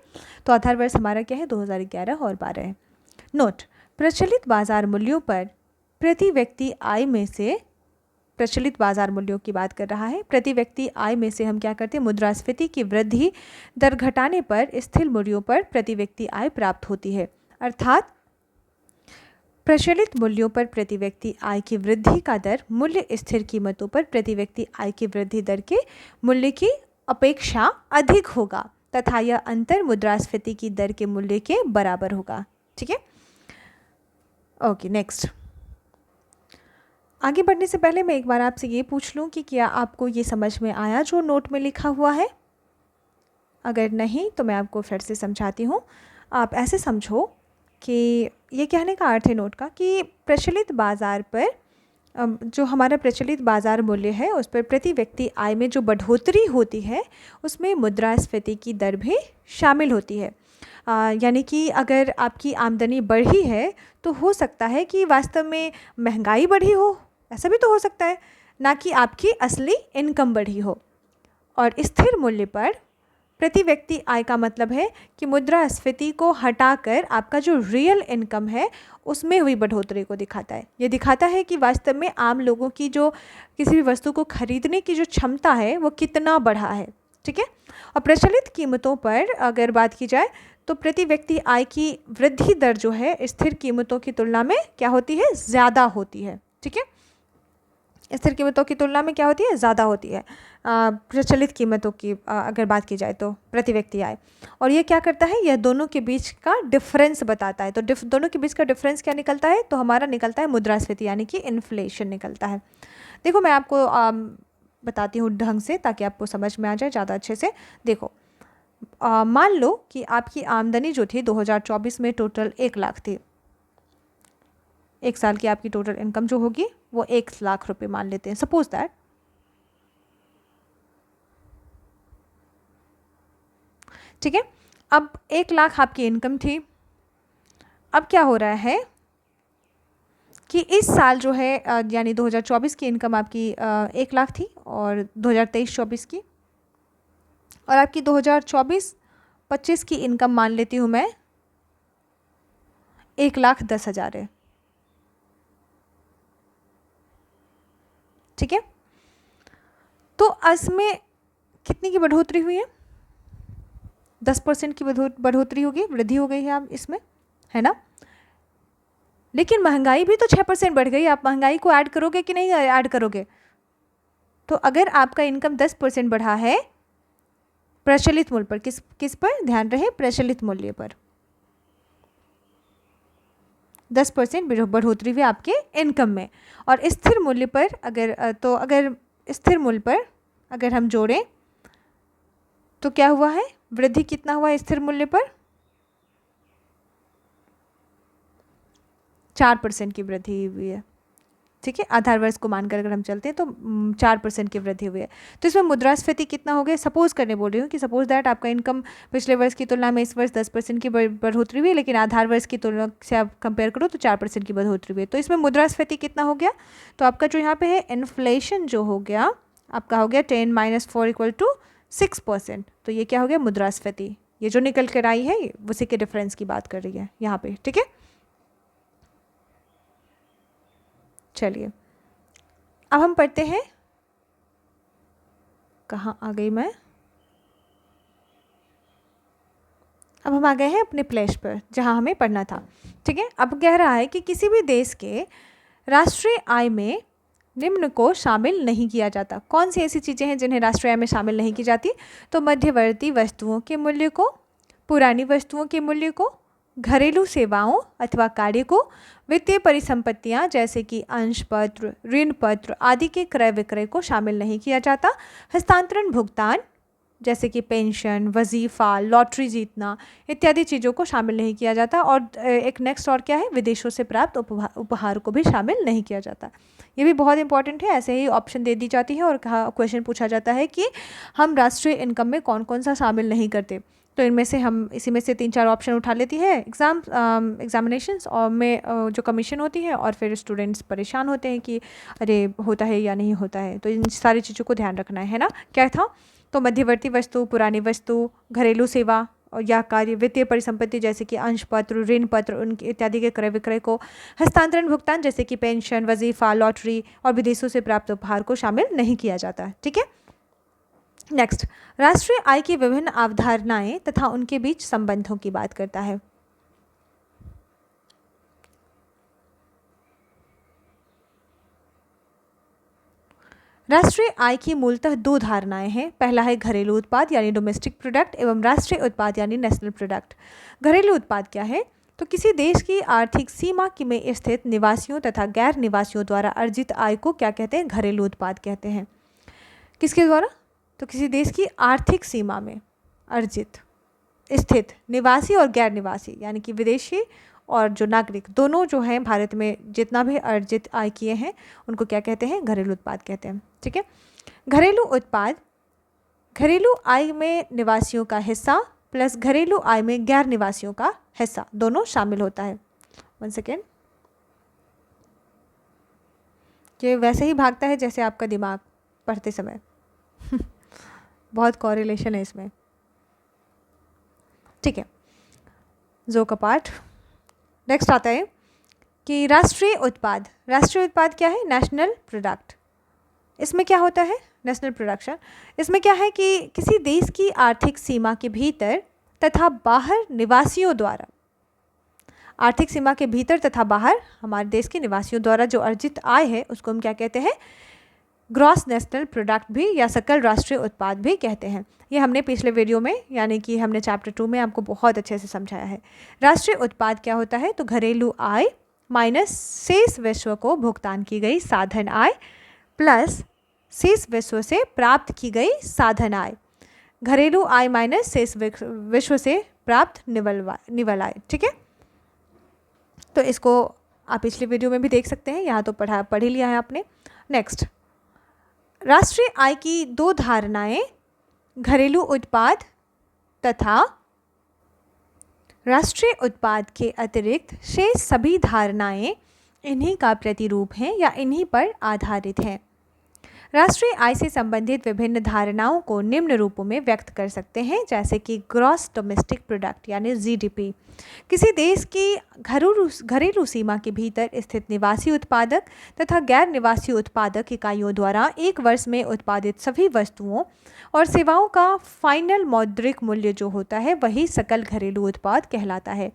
तो आधार वर्ष हमारा क्या है? 2011 और 12 है। नोट, प्रचलित बाजार मूल्यों पर प्रति व्यक्ति आय में से, प्रचलित बाजार मूल्यों की बात कर रहा है, प्रति व्यक्ति आय में से हम क्या करते हैं? मुद्रास्फीति की वृद्धि दर घटाने पर स्थिर मूल्यों पर प्रति व्यक्ति आय प्राप्त होती है। अर्थात प्रचलित मूल्यों पर प्रति व्यक्ति आय की वृद्धि का दर मूल्य स्थिर कीमतों पर प्रति व्यक्ति आय की वृद्धि दर के मूल्य की अपेक्षा अधिक होगा तथा यह अंतर मुद्रास्फीति की दर के मूल्य के बराबर होगा, ठीक है। Okay, next. आगे बढ़ने से पहले मैं एक बार आपसे ये पूछ लूँ कि क्या आपको ये समझ में आया जो नोट में लिखा हुआ है? अगर नहीं तो मैं आपको फिर से समझाती हूँ। आप ऐसे समझो कि ये कहने का अर्थ है नोट का कि प्रचलित बाज़ार पर जो हमारा प्रचलित बाज़ार मूल्य है उस पर प्रति व्यक्ति आय में जो बढ़ोतरी होती है उसमें मुद्रास्फीति की दर भी शामिल होती है। यानी कि अगर आपकी आमदनी बढ़ी है तो हो सकता है कि वास्तव में महंगाई बढ़ी हो, ऐसा भी तो हो सकता है, ना कि आपकी असली इनकम बढ़ी हो। और स्थिर मूल्य पर प्रति व्यक्ति आय का मतलब है कि मुद्रास्फीति को हटाकर आपका जो रियल इनकम है उसमें हुई बढ़ोतरी को दिखाता है। ये दिखाता है कि वास्तव में आम लोगों की जो किसी भी वस्तु को खरीदने की जो क्षमता है वो कितना बढ़ा है, ठीक है। और प्रचलित कीमतों पर अगर बात की जाए तो प्रति व्यक्ति आय की वृद्धि दर जो है स्थिर कीमतों की तुलना में क्या होती है? ज़्यादा होती है, ठीक है। स्थिर कीमतों की तुलना में क्या होती है? ज़्यादा होती है प्रचलित कीमतों की अगर बात की जाए तो प्रति व्यक्ति आय। और ये क्या करता है? यह दोनों के बीच का डिफरेंस बताता है। तो दोनों के बीच का डिफरेंस क्या निकलता है? तो हमारा निकलता है मुद्रास्फीति यानी कि इन्फ्लेशन निकलता है। देखो मैं आपको बताती हूँ ढंग से ताकि आपको समझ में आ जाए ज़्यादा अच्छे से। देखो मान लो कि आपकी आमदनी जो थी 2024 में टोटल 1 लाख थी। एक साल की आपकी टोटल इनकम जो होगी वो 1 लाख रुपए मान लेते हैं, सपोज दैट। ठीक है, अब 1 लाख आपकी इनकम थी। अब क्या हो रहा है कि इस साल जो है यानी 2024 की इनकम आपकी 1 लाख थी और 2023-24 की, और आपकी 2024-25 की इनकम मान लेती हूँ मैं 1,10,000 है, ठीक है। तो इसमें कितनी की बढ़ोतरी हुई है? 10% की बढ़ोतरी होगी, वृद्धि हो गई है आप इसमें, है ना। लेकिन महंगाई भी तो 6% बढ़ गई। आप महंगाई को ऐड करोगे कि नहीं ऐड करोगे? तो अगर आपका इनकम 10% बढ़ा है प्रचलित मूल्य पर, किस पर ध्यान रहे? प्रचलित मूल्य पर 10% बढ़ोतरी हुई आपके इनकम में। और स्थिर मूल्य पर अगर स्थिर मूल्य पर अगर हम जोड़ें तो क्या हुआ है? वृद्धि कितना हुआ स्थिर मूल्य पर? 4% की वृद्धि हुई है, ठीक है। आधार वर्ष को मानकर अगर हम चलते हैं तो 4% की वृद्धि हुई है। तो इसमें मुद्रास्फीति कितना हो गया? सपोज करने बोल रही हूँ कि सपोज दैट आपका इनकम पिछले वर्ष की तुलना में इस वर्ष 10% की बढ़ोतरी हुई है, लेकिन आधार वर्ष की तुलना से आप कंपेयर करो तो 4% की बढ़ोतरी हुई है। तो इसमें मुद्रास्फीति कितना हो गया? तो आपका जो यहाँ पे है इन्फ्लेशन जो हो गया आपका हो गया 10 - 4 = 6%। तो ये क्या हो गया? मुद्रास्फीति। ये जो निकल कर आई है उसी के डिफरेंस की बात कर रही है यहाँ पे, ठीक है। चलिए अब हम पढ़ते हैं, कहाँ आ गई मैं? अब हम आ गए हैं अपने प्लेस पर जहाँ हमें पढ़ना था, ठीक है। अब कह रहा है कि किसी भी देश के राष्ट्रीय आय में निम्न को शामिल नहीं किया जाता। कौन सी ऐसी चीज़ें हैं जिन्हें राष्ट्रीय आय में शामिल नहीं की जाती? तो मध्यवर्ती वस्तुओं के मूल्य को, पुरानी वस्तुओं के मूल्य को, घरेलू सेवाओं अथवा कार्य को, वित्तीय परिसंपत्तियां जैसे कि अंश पत्र, ऋण पत्र आदि के क्रय विक्रय को शामिल नहीं किया जाता। हस्तांतरण भुगतान जैसे कि पेंशन, वजीफ़ा, लॉटरी जीतना इत्यादि चीज़ों को शामिल नहीं किया जाता। और एक नेक्स्ट और क्या है, विदेशों से प्राप्त उपहार को भी शामिल नहीं किया जाता। ये भी बहुत इंपॉर्टेंट है, ऐसे ही ऑप्शन दे दी जाती है और क्वेश्चन पूछा जाता है कि हम राष्ट्रीय इनकम में कौन कौन सा शामिल नहीं करते। तो इनमें से हम इसी में से 3-4 ऑप्शन उठा लेती है एग्जामिनेशंस और में जो कमीशन होती है, और फिर स्टूडेंट्स परेशान होते हैं कि अरे होता है या नहीं होता है। तो इन सारी चीज़ों को ध्यान रखना है ना। क्या था? तो मध्यवर्ती वस्तु, पुरानी वस्तु, घरेलू सेवा और या कार्य, वित्तीय परिसंपत्ति जैसे कि अंश पत्र, ऋण पत्र उनके इत्यादि के क्रय विक्रय को, हस्तांतरण भुगतान जैसे कि पेंशन, वजीफ़ा, लॉटरी और विदेशों से प्राप्त उपहार को शामिल नहीं किया जाता। ठीक है। नेक्स्ट, राष्ट्रीय आय की विभिन्न अवधारणाएं तथा उनके बीच संबंधों की बात करता है। राष्ट्रीय आय की मूलतः 2 धारणाएं हैं। पहला है घरेलू उत्पाद यानी डोमेस्टिक प्रोडक्ट एवं राष्ट्रीय उत्पाद यानी नेशनल प्रोडक्ट। घरेलू उत्पाद क्या है? तो किसी देश की आर्थिक सीमा में स्थित निवासियों तथा गैर निवासियों द्वारा अर्जित आय को क्या कहते हैं? घरेलू उत्पाद कहते हैं। किसके द्वारा? तो किसी देश की आर्थिक सीमा में अर्जित स्थित निवासी और गैर निवासी यानी कि विदेशी और जो नागरिक दोनों जो हैं भारत में जितना भी अर्जित आय किए हैं उनको क्या कहते हैं? घरेलू उत्पाद कहते हैं। ठीक है। घरेलू उत्पाद घरेलू आय में निवासियों का हिस्सा प्लस घरेलू आय में गैर निवासियों का हिस्सा दोनों शामिल होता है। 1 सेकेंड। ये वैसे ही भागता है जैसे आपका दिमाग पढ़ते समय बहुत कॉरिलेशन है इसमें। ठीक है, जो का पार्ट। नेक्स्ट आता है कि राष्ट्रीय उत्पाद। राष्ट्रीय उत्पाद क्या है? National product. इसमें क्या होता है? National production. इसमें क्या है कि किसी देश की आर्थिक सीमा के भीतर तथा बाहर निवासियों द्वारा, आर्थिक सीमा के भीतर तथा बाहर हमारे देश के निवासियों द्वारा जो अर्जित आय है उसको हम क्या कहते हैं? ग्रॉस नेशनल प्रोडक्ट भी या सकल राष्ट्रीय उत्पाद भी कहते हैं। ये हमने पिछले वीडियो में यानी कि हमने चैप्टर 2 में आपको बहुत अच्छे से समझाया है। राष्ट्रीय उत्पाद क्या होता है? तो घरेलू आय माइनस शेष विश्व को भुगतान की गई साधन आय प्लस शेष विश्व से प्राप्त की गई साधन आय। घरेलू आय माइनस शेष विश्व से प्राप्त निवल आय। ठीक है। तो इसको आप पिछले वीडियो में भी देख सकते हैं, यहाँ तो पढ़ ही लिया है आपने। नेक्स्ट, राष्ट्रीय आय की 2 धारणाएं घरेलू उत्पाद तथा राष्ट्रीय उत्पाद के अतिरिक्त शेष सभी धारणाएं इन्हीं का प्रतिरूप हैं या इन्हीं पर आधारित हैं। राष्ट्रीय आय से संबंधित विभिन्न धारणाओं को निम्न रूपों में व्यक्त कर सकते हैं, जैसे कि ग्रॉस डोमेस्टिक प्रोडक्ट यानी जीडीपी, किसी देश की घरेलू सीमा के भीतर स्थित निवासी उत्पादक तथा गैर निवासी उत्पादक इकाइयों द्वारा एक वर्ष में उत्पादित सभी वस्तुओं और सेवाओं का फाइनल मौद्रिक मूल्य जो होता है वही सकल घरेलू उत्पाद कहलाता है।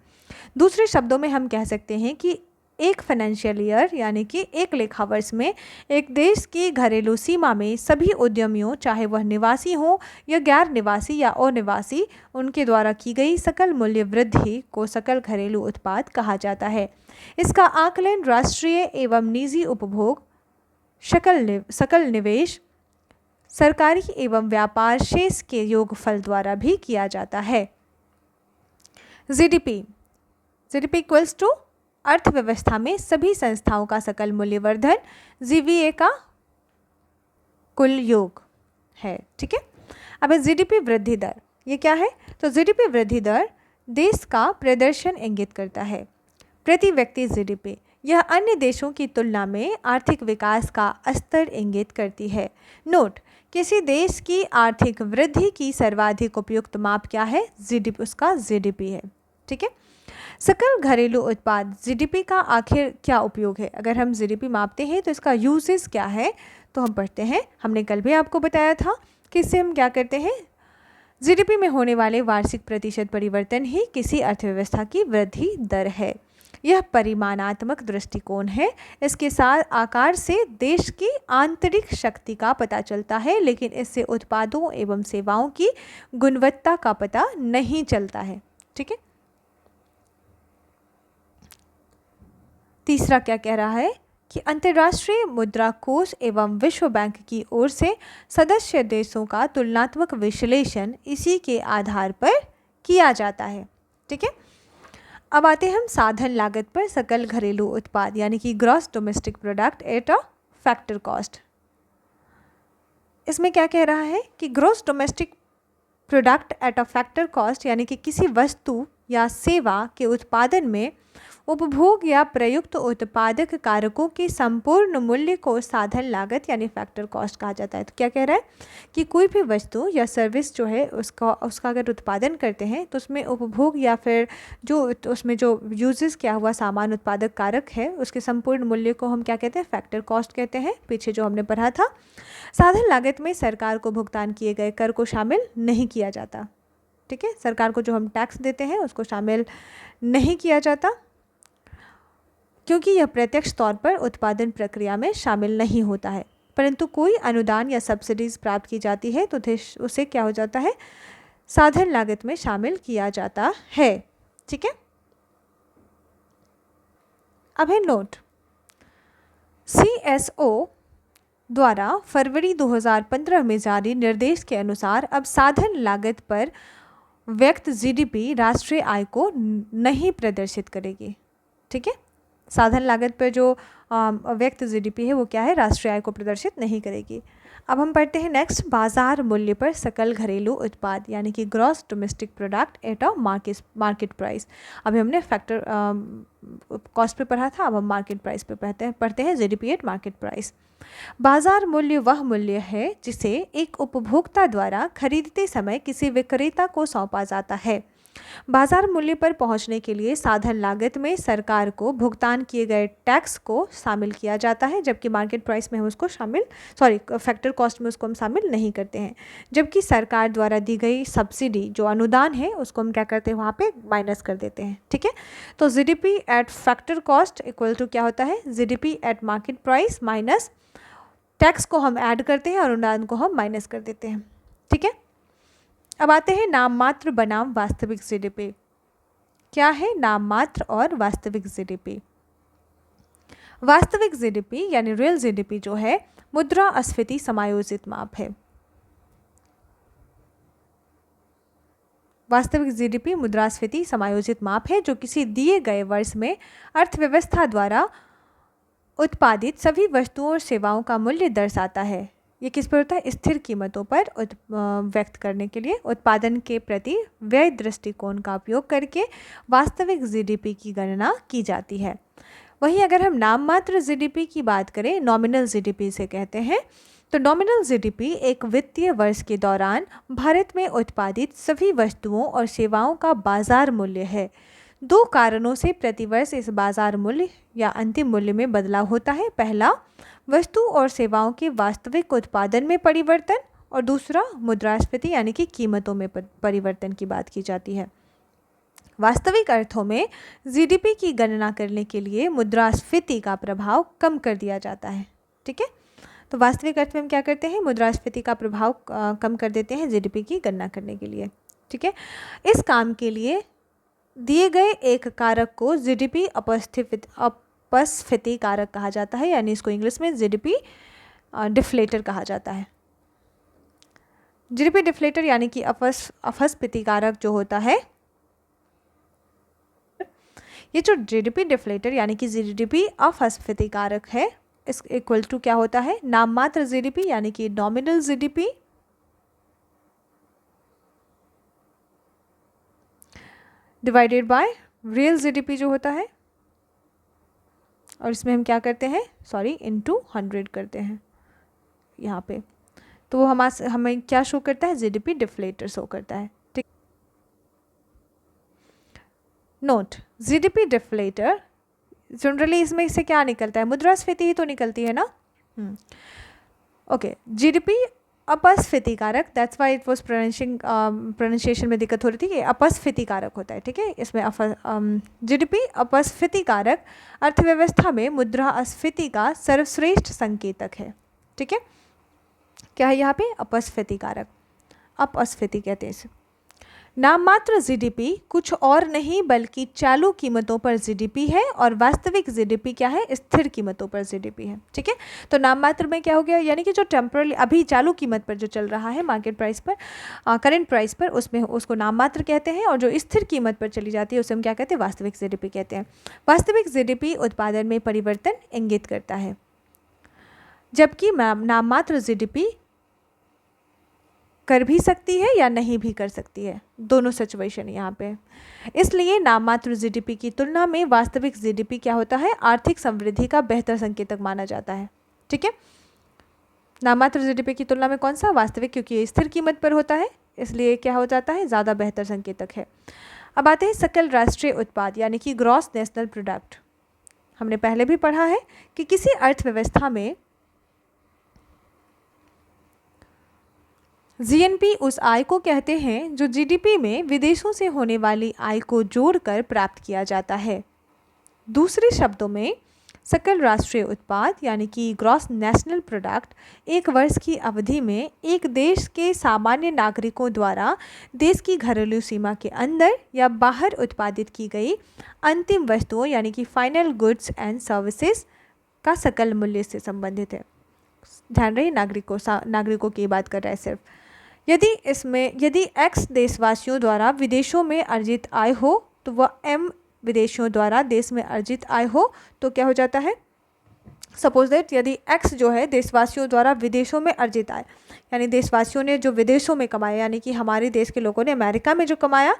दूसरे शब्दों में हम कह सकते हैं कि एक फाइनेंशियल ईयर यानी कि एक लेखा वर्ष में एक देश की घरेलू सीमा में सभी उद्यमियों, चाहे वह निवासी हों या गैर निवासी या अनिवासी, उनके द्वारा की गई सकल मूल्य वृद्धि को सकल घरेलू उत्पाद कहा जाता है। इसका आकलन राष्ट्रीय एवं निजी उपभोग, सकल निवेश, सरकारी एवं व्यापार शेष के योगफल द्वारा भी किया जाता है। जीडीपी इक्वल्स टू अर्थव्यवस्था में सभी संस्थाओं का सकल मूल्यवर्धन, जीवीए का कुल योग है। ठीक है। अब जीडीपी वृद्धि दर, ये क्या है? तो जीडीपी वृद्धि दर देश का प्रदर्शन इंगित करता है। प्रति व्यक्ति जीडीपी, यह अन्य देशों की तुलना में आर्थिक विकास का स्तर इंगित करती है। नोट, किसी देश की आर्थिक वृद्धि की सर्वाधिक उपयुक्त माप क्या है? जीडीपी, उसका जीडीपी है। ठीक है। सकल घरेलू उत्पाद जीडीपी का आखिर क्या उपयोग है? अगर हम जीडीपी मापते हैं तो इसका यूजेस क्या है? तो हम पढ़ते हैं, हमने कल भी आपको बताया था कि इससे हम क्या करते हैं, जीडीपी में होने वाले वार्षिक प्रतिशत परिवर्तन ही किसी अर्थव्यवस्था की वृद्धि दर है। यह परिमाणात्मक दृष्टिकोण है। इसके साथ आकार से देश की आंतरिक शक्ति का पता चलता है, लेकिन इससे उत्पादों एवं सेवाओं की गुणवत्ता का पता नहीं चलता है। ठीक है, तीसरा क्या कह रहा है कि अंतर्राष्ट्रीय मुद्रा कोष एवं विश्व बैंक की ओर से सदस्य देशों का तुलनात्मक विश्लेषण इसी के आधार पर किया जाता है। ठीक है, अब आते हैं हम साधन लागत पर सकल घरेलू उत्पाद यानी कि gross domestic product at a factor cost. इसमें क्या कह रहा है कि gross domestic product at a factor cost यानी कि किसी वस्तु या सेवा के उत्पादन में उपभोग या प्रयुक्त उत्पादक कारकों के संपूर्ण मूल्य को साधन लागत यानी फैक्टर कॉस्ट कहा जाता है। तो क्या कह रहा है कि कोई भी वस्तु या सर्विस जो है उसका अगर उत्पादन करते हैं तो उसमें उपभोग या फिर जो उसमें जो यूजेस किया हुआ सामान उत्पादक कारक है उसके संपूर्ण मूल्य को हम क्या कहते हैं, फैक्टर कॉस्ट कहते हैं। पीछे जो हमने पढ़ा था, साधन लागत में सरकार को भुगतान किए गए कर को शामिल नहीं किया जाता। ठीक है, सरकार को जो हम टैक्स देते हैं उसको शामिल नहीं किया जाता, क्योंकि यह प्रत्यक्ष तौर पर उत्पादन प्रक्रिया में शामिल नहीं होता है। परंतु कोई अनुदान या सब्सिडीज प्राप्त की जाती है तो उसे क्या हो जाता है, साधन लागत में शामिल किया जाता है। ठीक है, अब है नोट। CSO द्वारा फरवरी 2015 में जारी निर्देश के अनुसार अब साधन लागत पर व्यक्त GDP राष्ट्रीय आय को नहीं प्रदर्शित करेगी। ठीक है, साधन लागत पर जो व्यक्त GDP है वो क्या है, राष्ट्रीय आय को प्रदर्शित नहीं करेगी। अब हम पढ़ते हैं नेक्स्ट, बाजार मूल्य पर सकल घरेलू उत्पाद यानी कि gross domestic product at a market price. अभी हमने फैक्टर कॉस्ट पे पढ़ा था, अब हम मार्केट प्राइस पे पढ़ते हैं GDP एट मार्केट प्राइस। बाजार मूल्य वह मूल्य है जिसे एक उपभोक्ता द्वारा खरीदते समय किसी विक्रेता को सौंपा जाता है। बाजार मूल्य पर पहुंचने के लिए साधन लागत में सरकार को भुगतान किए गए टैक्स को शामिल किया जाता है, जबकि मार्केट प्राइस में हम उसको फैक्टर कॉस्ट में उसको हम शामिल नहीं करते हैं। जबकि सरकार द्वारा दी गई सब्सिडी जो अनुदान है उसको हम क्या करते हैं, वहाँ पे माइनस कर देते हैं। ठीक है, तो GDP at factor cost equal to क्या होता है, GDP at market price minus tax को हम ऐड करते हैं और अनुदान को हम माइनस कर देते हैं। ठीक है, अब आते हैं नाम मात्र बनाम वास्तविक GDP। क्या है नाम मात्र और वास्तविक GDP? वास्तविक GDP यानी रियल GDP जो है मुद्रास्फीति समायोजित माप है। वास्तविक GDP मुद्रास्फीति समायोजित माप है जो किसी दिए गए वर्ष में अर्थव्यवस्था द्वारा उत्पादित सभी वस्तुओं और सेवाओं का मूल्य दर्शाता है। ये किस पर होता है, स्थिर कीमतों पर व्यक्त करने के लिए उत्पादन के प्रति व्यय दृष्टिकोण का उपयोग करके वास्तविक GDP की गणना की जाती है। वहीं अगर हम नाम मात्र GDP की बात करें, नॉमिनल GDP से कहते हैं, तो नॉमिनल GDP एक वित्तीय वर्ष के दौरान भारत में उत्पादित सभी वस्तुओं और सेवाओं का बाजार मूल्य है। दो कारणों से प्रतिवर्ष इस बाजार मूल्य या अंतिम मूल्य में बदलाव होता है। पहला, वस्तु और सेवाओं के वास्तविक उत्पादन में परिवर्तन, और दूसरा मुद्रास्फीति यानी कि कीमतों में परिवर्तन की बात की जाती है। वास्तविक अर्थों में GDP की गणना करने के लिए मुद्रास्फीति का प्रभाव कम कर दिया जाता है। ठीक है, तो वास्तविक अर्थ में हम क्या करते हैं, मुद्रास्फीति का प्रभाव कम कर देते हैं GDP की गणना करने के लिए। ठीक है, इस काम के लिए दिए गए एक कारक को GDP अपस्फीति कारक कहा जाता है, यानी इसको इंग्लिश में GDP डिफ्लेटर कहा जाता है। GDP डिफ्लेटर यानी कि अपस्फीति कारक जो होता है, ये जो GDP डिफ्लेटर यानी कि GDP अपस्फीति कारक है, इस इक्वल टू क्या होता है, नाम मात्र GDP यानी कि nominal GDP divided by real GDP जो होता है, और इसमें हम क्या करते हैं, इनटू 100 करते हैं यहाँ पे, तो वो हमें क्या शो करता है, GDP डिफ्लेटर शो करता है। ठीक, नोट, GDP डिफ्लेटर जनरली इसमें से क्या निकलता है, मुद्रास्फीति ही तो निकलती है ना। ओके, GDP अपस्फीति कारक, that's why it was pronunciation में दिक्कत हो रही थी कि अपस्फीति कारक होता है, ठीक है। इसमें जीडीपी अपस्फीति कारक अर्थव्यवस्था में मुद्रास्फीति का सर्वश्रेष्ठ संकेतक है, ठीक है। क्या है यहाँ पे? अपस्फीति कारक, अपस्फीति कहते हैं इसे। नाम मात्र जीडीपी कुछ और नहीं बल्कि चालू कीमतों पर जीडीपी है और वास्तविक जीडीपी क्या है? स्थिर कीमतों पर जीडीपी है, ठीक है। तो नाम मात्र में क्या हो गया? यानी कि जो टेम्पररी अभी चालू कीमत पर जो चल रहा है, मार्केट प्राइस पर, करंट प्राइस पर, उसमें उसको नाम मात्र कहते हैं, और जो स्थिर कीमत पर चली जाती है उसे हम क्या कहते हैं? वास्तविक जीडीपी कहते हैं। वास्तविक जीडीपी उत्पादन में परिवर्तन इंगित करता है, जबकि नाम मात्र जीडीपी कर भी सकती है या नहीं भी कर सकती है, दोनों सिचुएशन यहाँ पे। इसलिए नाममात्र जीडीपी की तुलना में वास्तविक जीडीपी क्या होता है? आर्थिक समृद्धि का बेहतर संकेतक माना जाता है, ठीक है। नाममात्र जीडीपी की तुलना में कौन सा? वास्तविक, क्योंकि ये स्थिर कीमत पर होता है, इसलिए क्या हो जाता है? ज़्यादा बेहतर संकेतक है। अब आते हैं सकल राष्ट्रीय उत्पाद यानी कि ग्रॉस नेशनल प्रोडक्ट। हमने पहले भी पढ़ा है कि किसी अर्थव्यवस्था में जीएनपी उस आय को कहते हैं जो जीडीपी में विदेशों से होने वाली आय को जोड़कर प्राप्त किया जाता है। दूसरे शब्दों में सकल राष्ट्रीय उत्पाद यानी कि ग्रॉस नेशनल प्रोडक्ट एक वर्ष की अवधि में एक देश के सामान्य नागरिकों द्वारा देश की घरेलू सीमा के अंदर या बाहर उत्पादित की गई अंतिम वस्तुओं यानी कि फाइनल गुड्स एंड सर्विसेज का सकल मूल्य से संबंधित है। ध्यान रहे, नागरिकों की बात कर रहा है सिर्फ। यदि एक्स देशवासियों द्वारा विदेशों में अर्जित आय हो तो वह एम विदेशियों द्वारा देश में अर्जित आय हो तो क्या हो जाता है? सपोज दैट यदि एक्स जो है देशवासियों द्वारा विदेशों में अर्जित आय, यानी देशवासियों ने जो विदेशों में कमाया, यानी कि हमारे देश के लोगों ने अमेरिका में जो कमाया,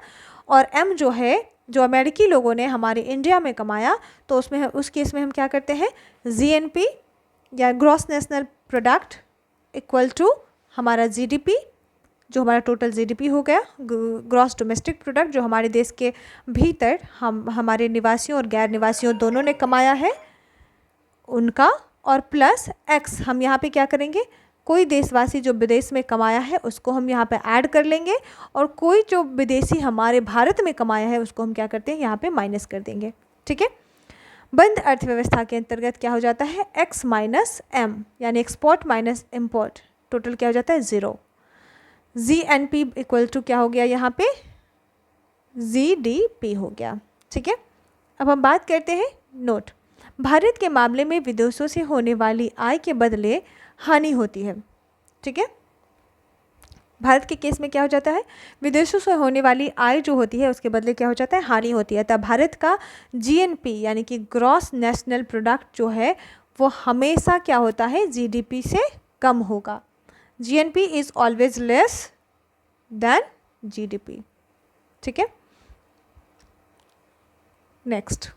और एम जो है जो अमेरिकी लोगों ने हमारे इंडिया में कमाया, तो उस केस में हम क्या करते हैं? जीएनपी या gross national product equal to हमारा जीडीपी, जो हमारा टोटल जीडीपी हो गया, ग्रॉस डोमेस्टिक प्रोडक्ट, जो हमारे देश के भीतर हमारे निवासियों और गैर निवासियों दोनों ने कमाया है उनका, और प्लस एक्स। हम यहाँ पे क्या करेंगे? कोई देशवासी जो विदेश में कमाया है उसको हम यहाँ पे ऐड कर लेंगे, और कोई जो विदेशी हमारे भारत में कमाया है उसको हम क्या करते हैं? यहाँ पे माइनस कर देंगे, ठीक है। बंद अर्थव्यवस्था के अंतर्गत क्या हो जाता है? एक्स माइनस एम, यानी एक्सपोर्ट माइनस इम्पोर्ट, टोटल क्या हो जाता है? 0। जीएनपी इक्वल टू क्या हो गया यहाँ पे? जीडीपी हो गया, ठीक है। अब हम बात करते हैं नोट। भारत के मामले में विदेशों से होने वाली आय के बदले हानि होती है, ठीक है। भारत के केस में क्या हो जाता है? विदेशों से होने वाली आय जो होती है उसके बदले क्या हो जाता है? हानि होती है। तब भारत का जीएनपी यानी कि ग्रॉस नेशनल प्रोडक्ट जो है वो हमेशा क्या होता है? जीडीपी से कम होगा। GNP is always less than GDP, ठीक है। नेक्स्ट,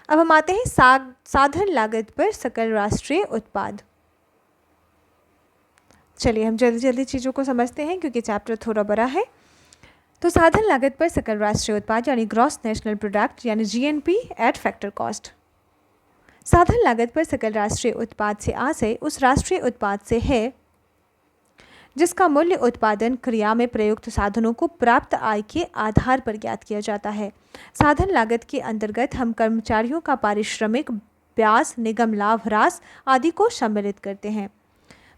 अब हम आते हैं साधन लागत पर सकल राष्ट्रीय उत्पाद। चलिए हम जल्दी जल्दी चीज़ों को समझते हैं क्योंकि चैप्टर थोड़ा बड़ा है। तो साधन लागत पर सकल राष्ट्रीय उत्पाद यानी ग्रॉस नेशनल प्रोडक्ट यानी जीएनपी एट फैक्टर कॉस्ट। साधन लागत पर सकल राष्ट्रीय उत्पाद से आशय उस राष्ट्रीय उत्पाद से है जिसका मूल्य उत्पादन क्रिया में प्रयुक्त साधनों को प्राप्त आय के आधार पर ज्ञात किया जाता है। साधन लागत के अंतर्गत हम कर्मचारियों का पारिश्रमिक, ब्याज, निगम लाभ ह्रास आदि को सम्मिलित करते हैं।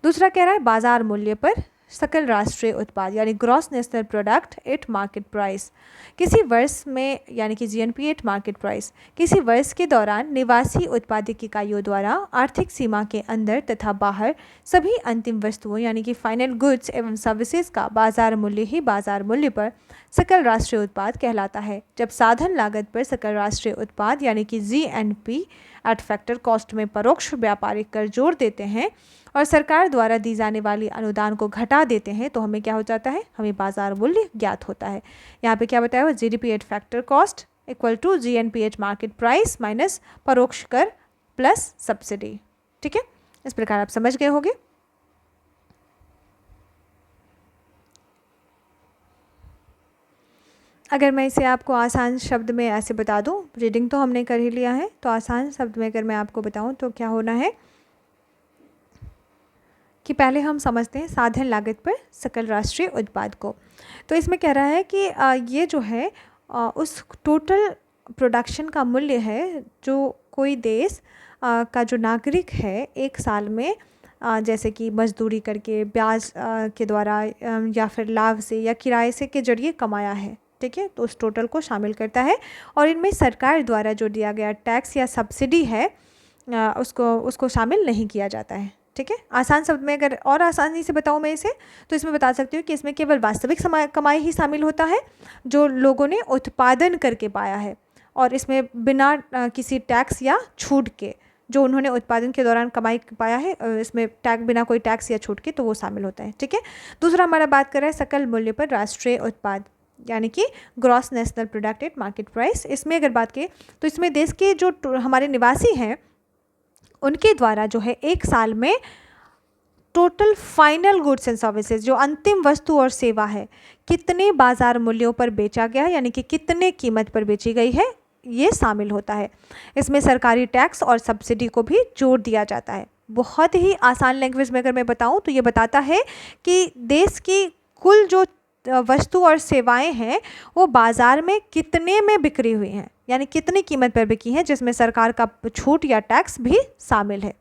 दूसरा कह रहा है बाजार मूल्य पर सकल राष्ट्रीय उत्पाद यानी gross national product at market price. किसी वर्ष में यानी कि जीएनपी एट मार्केट प्राइस किसी वर्ष के दौरान निवासी उत्पादक इकाइयों द्वारा आर्थिक सीमा के अंदर तथा बाहर सभी अंतिम वस्तुओं यानी कि फाइनल गुड्स एवं सर्विसेज का बाजार मूल्य ही बाजार मूल्य पर सकल राष्ट्रीय उत्पाद कहलाता है। जब साधन लागत पर सकल राष्ट्रीय उत्पाद यानी कि जीएनपी एट फैक्टर कॉस्ट में परोक्ष व्यापारिक कर जोड़ देते हैं और सरकार द्वारा दी जाने वाली अनुदान को घटा देते हैं तो हमें क्या हो जाता है? हमें बाजार मूल्य ज्ञात होता है। यहाँ पे क्या बताया हुआ? GDP at factor cost equal to GNP at market price minus परोक्ष कर प्लस सब्सिडी, ठीक है। इस प्रकार आप समझ गए होंगे। अगर मैं इसे आपको आसान शब्द में ऐसे बता दूं, रीडिंग तो हमने कर ही लिया है, तो आसान शब्द में अगर मैं आपको बताऊं तो क्या होना है कि पहले हम समझते हैं साधन लागत पर सकल राष्ट्रीय उत्पाद को। तो इसमें कह रहा है कि ये जो है उस टोटल प्रोडक्शन का मूल्य है जो कोई देश का जो नागरिक है एक साल में जैसे कि मजदूरी करके, ब्याज के द्वारा या फिर लाभ से या किराए से के जरिए कमाया है। ठीक है, तो उस टोटल को शामिल करता है और इनमें सरकार द्वारा जो दिया गया टैक्स या सब्सिडी है उसको शामिल नहीं किया जाता है। ठीक है, आसान शब्द में अगर और आसानी से बताऊँ मैं इसे, तो इसमें बता सकती हूँ कि इसमें केवल वास्तविक कमाई ही शामिल होता है जो लोगों ने उत्पादन करके पाया है, और इसमें बिना किसी टैक्स या छूट के जो उन्होंने उत्पादन के दौरान कमाई पाया है, इसमें बिना कोई टैक्स या छूट के, तो वो शामिल होता है। ठीक है, दूसरा हमारा बात कर रहा है सकल मूल्य पर राष्ट्रीय उत्पाद, यानी कि gross national product at market price. इसमें अगर बात करें तो इसमें देश के जो हमारे निवासी हैं उनके द्वारा जो है एक साल में total final goods and services, जो अंतिम वस्तु और सेवा है, कितने बाजार मूल्यों पर बेचा गया है, यानी कि कितने कीमत पर बेची गई है, ये शामिल होता है। इसमें सरकारी टैक्स और सब्सिडी को भी जोड़ दिया जाता है। बहुत ही आसान लैंग्वेज में अगर मैं बताऊं तो ये बताता है कि देश की कुल जो वस्तु और सेवाएं हैं वो बाज़ार में कितने में बिक्री हुई हैं, यानी कितनी कीमत पर बिकी हैं, जिसमें सरकार का छूट या टैक्स भी शामिल है,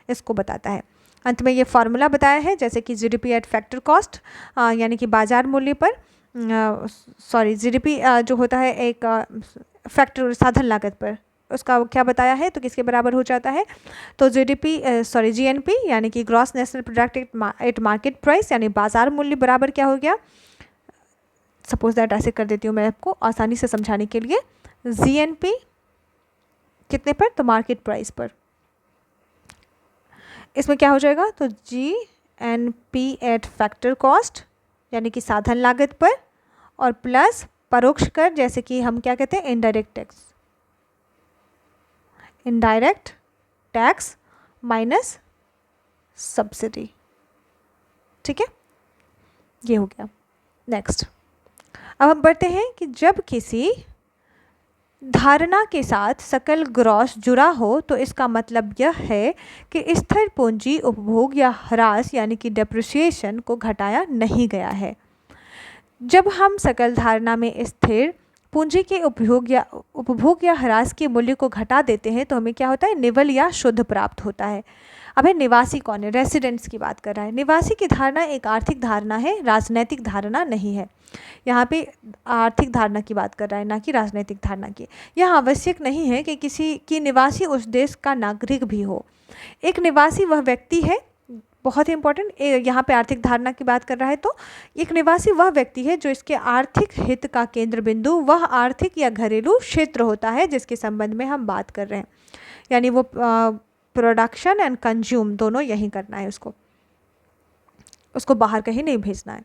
इसको बताता है। अंत में ये फार्मूला बताया है जैसे कि जीडीपी एट फैक्टर कॉस्ट, यानी कि बाजार मूल्य पर, जीडीपी जो होता है एक फैक्टर साधन लागत पर, उसका क्या बताया है, तो किसके बराबर हो जाता है, तो जीएनपी यानी कि gross national product at market price, यानी बाजार मूल्य बराबर क्या हो गया, सपोज दैट ऐसे कर देती हूँ मैं आपको आसानी से समझाने के लिए, जीएनपी कितने पर, तो मार्केट प्राइस पर, इसमें क्या हो जाएगा, तो जीएनपी एट फैक्टर कॉस्ट यानी कि साधन लागत पर, और प्लस परोक्ष कर जैसे कि हम क्या कहते हैं इनडायरेक्ट टैक्स माइनस सब्सिडी। ठीक है, ये हो गया। नेक्स्ट, अब हम बढ़ते हैं कि जब किसी धारणा के साथ सकल ग्रॉस जुड़ा हो तो इसका मतलब यह है कि स्थिर पूंजी उपभोग या ह्रास यानी कि डेप्रिसिएशन को घटाया नहीं गया है। जब हम सकल धारणा में स्थिर पूंजी के उपभोग या ह्रास के मूल्य को घटा देते हैं तो हमें क्या होता है, निवल या शुद्ध प्राप्त होता है। अब है निवासी कौन है, रेसिडेंट्स की बात कर रहा है। निवासी की धारणा एक आर्थिक धारणा है, राजनैतिक धारणा नहीं है। यहाँ पे आर्थिक धारणा की बात कर रहा है, ना कि राजनैतिक धारणा की। यह आवश्यक नहीं है कि किसी की निवासी उस देश का नागरिक भी हो। एक निवासी वह व्यक्ति है, बहुत ही इंपॉर्टेंट, यहाँ पे आर्थिक धारणा की बात कर रहा है, तो एक निवासी वह व्यक्ति है जो इसके आर्थिक हित का केंद्र बिंदु वह आर्थिक या घरेलू क्षेत्र होता है जिसके संबंध में हम बात कर रहे हैं, यानी वो प्रोडक्शन एंड कंज्यूम दोनों यहीं करना है, उसको बाहर कहीं नहीं भेजना है।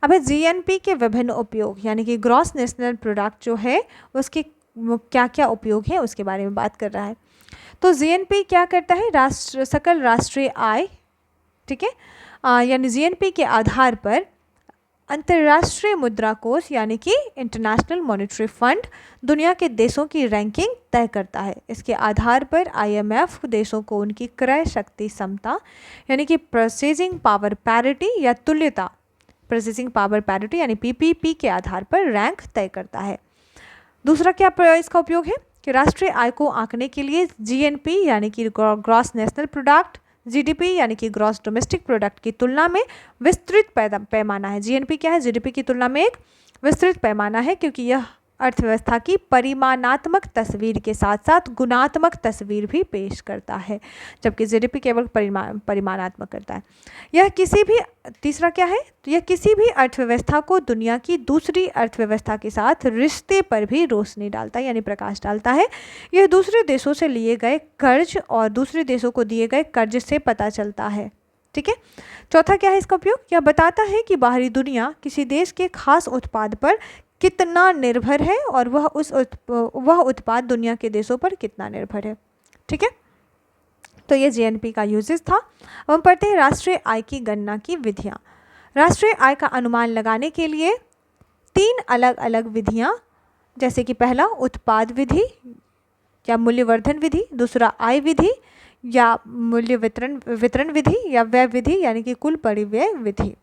अब है जीएनपी के विभिन्न उपयोग, यानी कि ग्रॉस नेशनल प्रोडक्ट जो है उसके क्या क्या उपयोग है उसके बारे में बात कर रहा है। तो जीएनपी क्या करता है, सकल राष्ट्रीय आय, ठीक है, यानी जीएनपी के आधार पर अंतर्राष्ट्रीय मुद्रा कोष यानी कि इंटरनेशनल मॉनेटरी फंड दुनिया के देशों की रैंकिंग तय करता है। इसके आधार पर आईएमएफ देशों को उनकी क्रय शक्ति क्षमता यानी कि परचेजिंग पावर पैरिटी या तुल्यता, परचेजिंग पावर पैरिटी यानी पीपीपी के आधार पर रैंक तय करता है। दूसरा क्या इसका उपयोग है कि राष्ट्रीय आय को आंकने के लिए जीएनपी यानी कि ग्रॉस नेशनल प्रोडक्ट, जीडीपी यानी कि ग्रॉस डोमेस्टिक प्रोडक्ट की तुलना में विस्तृत पैमाना है। जीएनपी क्या है, जीडीपी की तुलना में एक विस्तृत पैमाना है क्योंकि यह अर्थव्यवस्था की परिमाणात्मक तस्वीर के साथ साथ गुणात्मक तस्वीर भी पेश करता है, जबकि जीडीपी केवल परिमाणात्मक करता है। यह किसी भी, तीसरा क्या है, तो यह किसी भी अर्थव्यवस्था को दुनिया की दूसरी अर्थव्यवस्था के साथ रिश्ते पर भी रोशनी डालता है, यानी प्रकाश डालता है। यह दूसरे देशों से लिए गए कर्ज और दूसरे देशों को दिए गए कर्ज से पता चलता है। ठीक है, चौथा क्या है इसका उपयोग, यह बताता है कि बाहरी दुनिया किसी देश के खास उत्पाद पर कितना निर्भर है और वह उत्पाद दुनिया के देशों पर कितना निर्भर है। ठीक है, तो ये जीएनपी का यूजेस था। अब हम पढ़ते हैं राष्ट्रीय आय की गणना की विधियाँ। राष्ट्रीय आय का अनुमान लगाने के लिए 3 अलग अलग विधियाँ, जैसे कि पहला उत्पाद विधि या मूल्यवर्धन विधि, दूसरा आय विधि या मूल्य वितरण वितरण विधि या व्यय विधि यानी कि कुल परिव्यय विधि।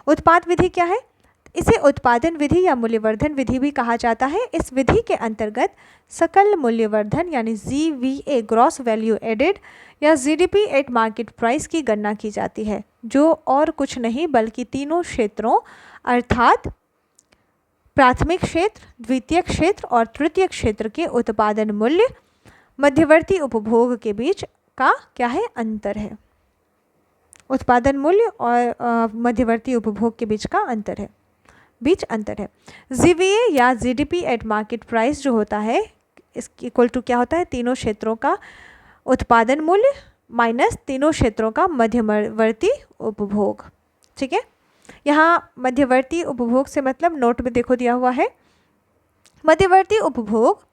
उत्पाद विधि क्या है? इसे उत्पादन विधि या मूल्यवर्धन विधि भी कहा जाता है। इस विधि के अंतर्गत सकल मूल्यवर्धन यानी GVA ग्रॉस वैल्यू एडेड या GDP एट मार्केट प्राइस की गणना की जाती है, जो और कुछ नहीं बल्कि तीनों क्षेत्रों अर्थात प्राथमिक क्षेत्र, द्वितीयक क्षेत्र और तृतीयक क्षेत्र के उत्पादन मूल्य मध्यवर्ती उपभोग के बीच का क्या है? अंतर है। उत्पादन मूल्य और मध्यवर्ती उपभोग के बीच का अंतर है, GVA या GDP एट मार्केट प्राइस जो होता है इसकी इक्वल टू क्या होता है? तीनों क्षेत्रों का उत्पादन मूल्य माइनस तीनों क्षेत्रों का मध्यवर्ती उपभोग। ठीक है, यहाँ मध्यवर्ती उपभोग से मतलब नोट में देखो दिया हुआ है, मध्यवर्ती उपभोग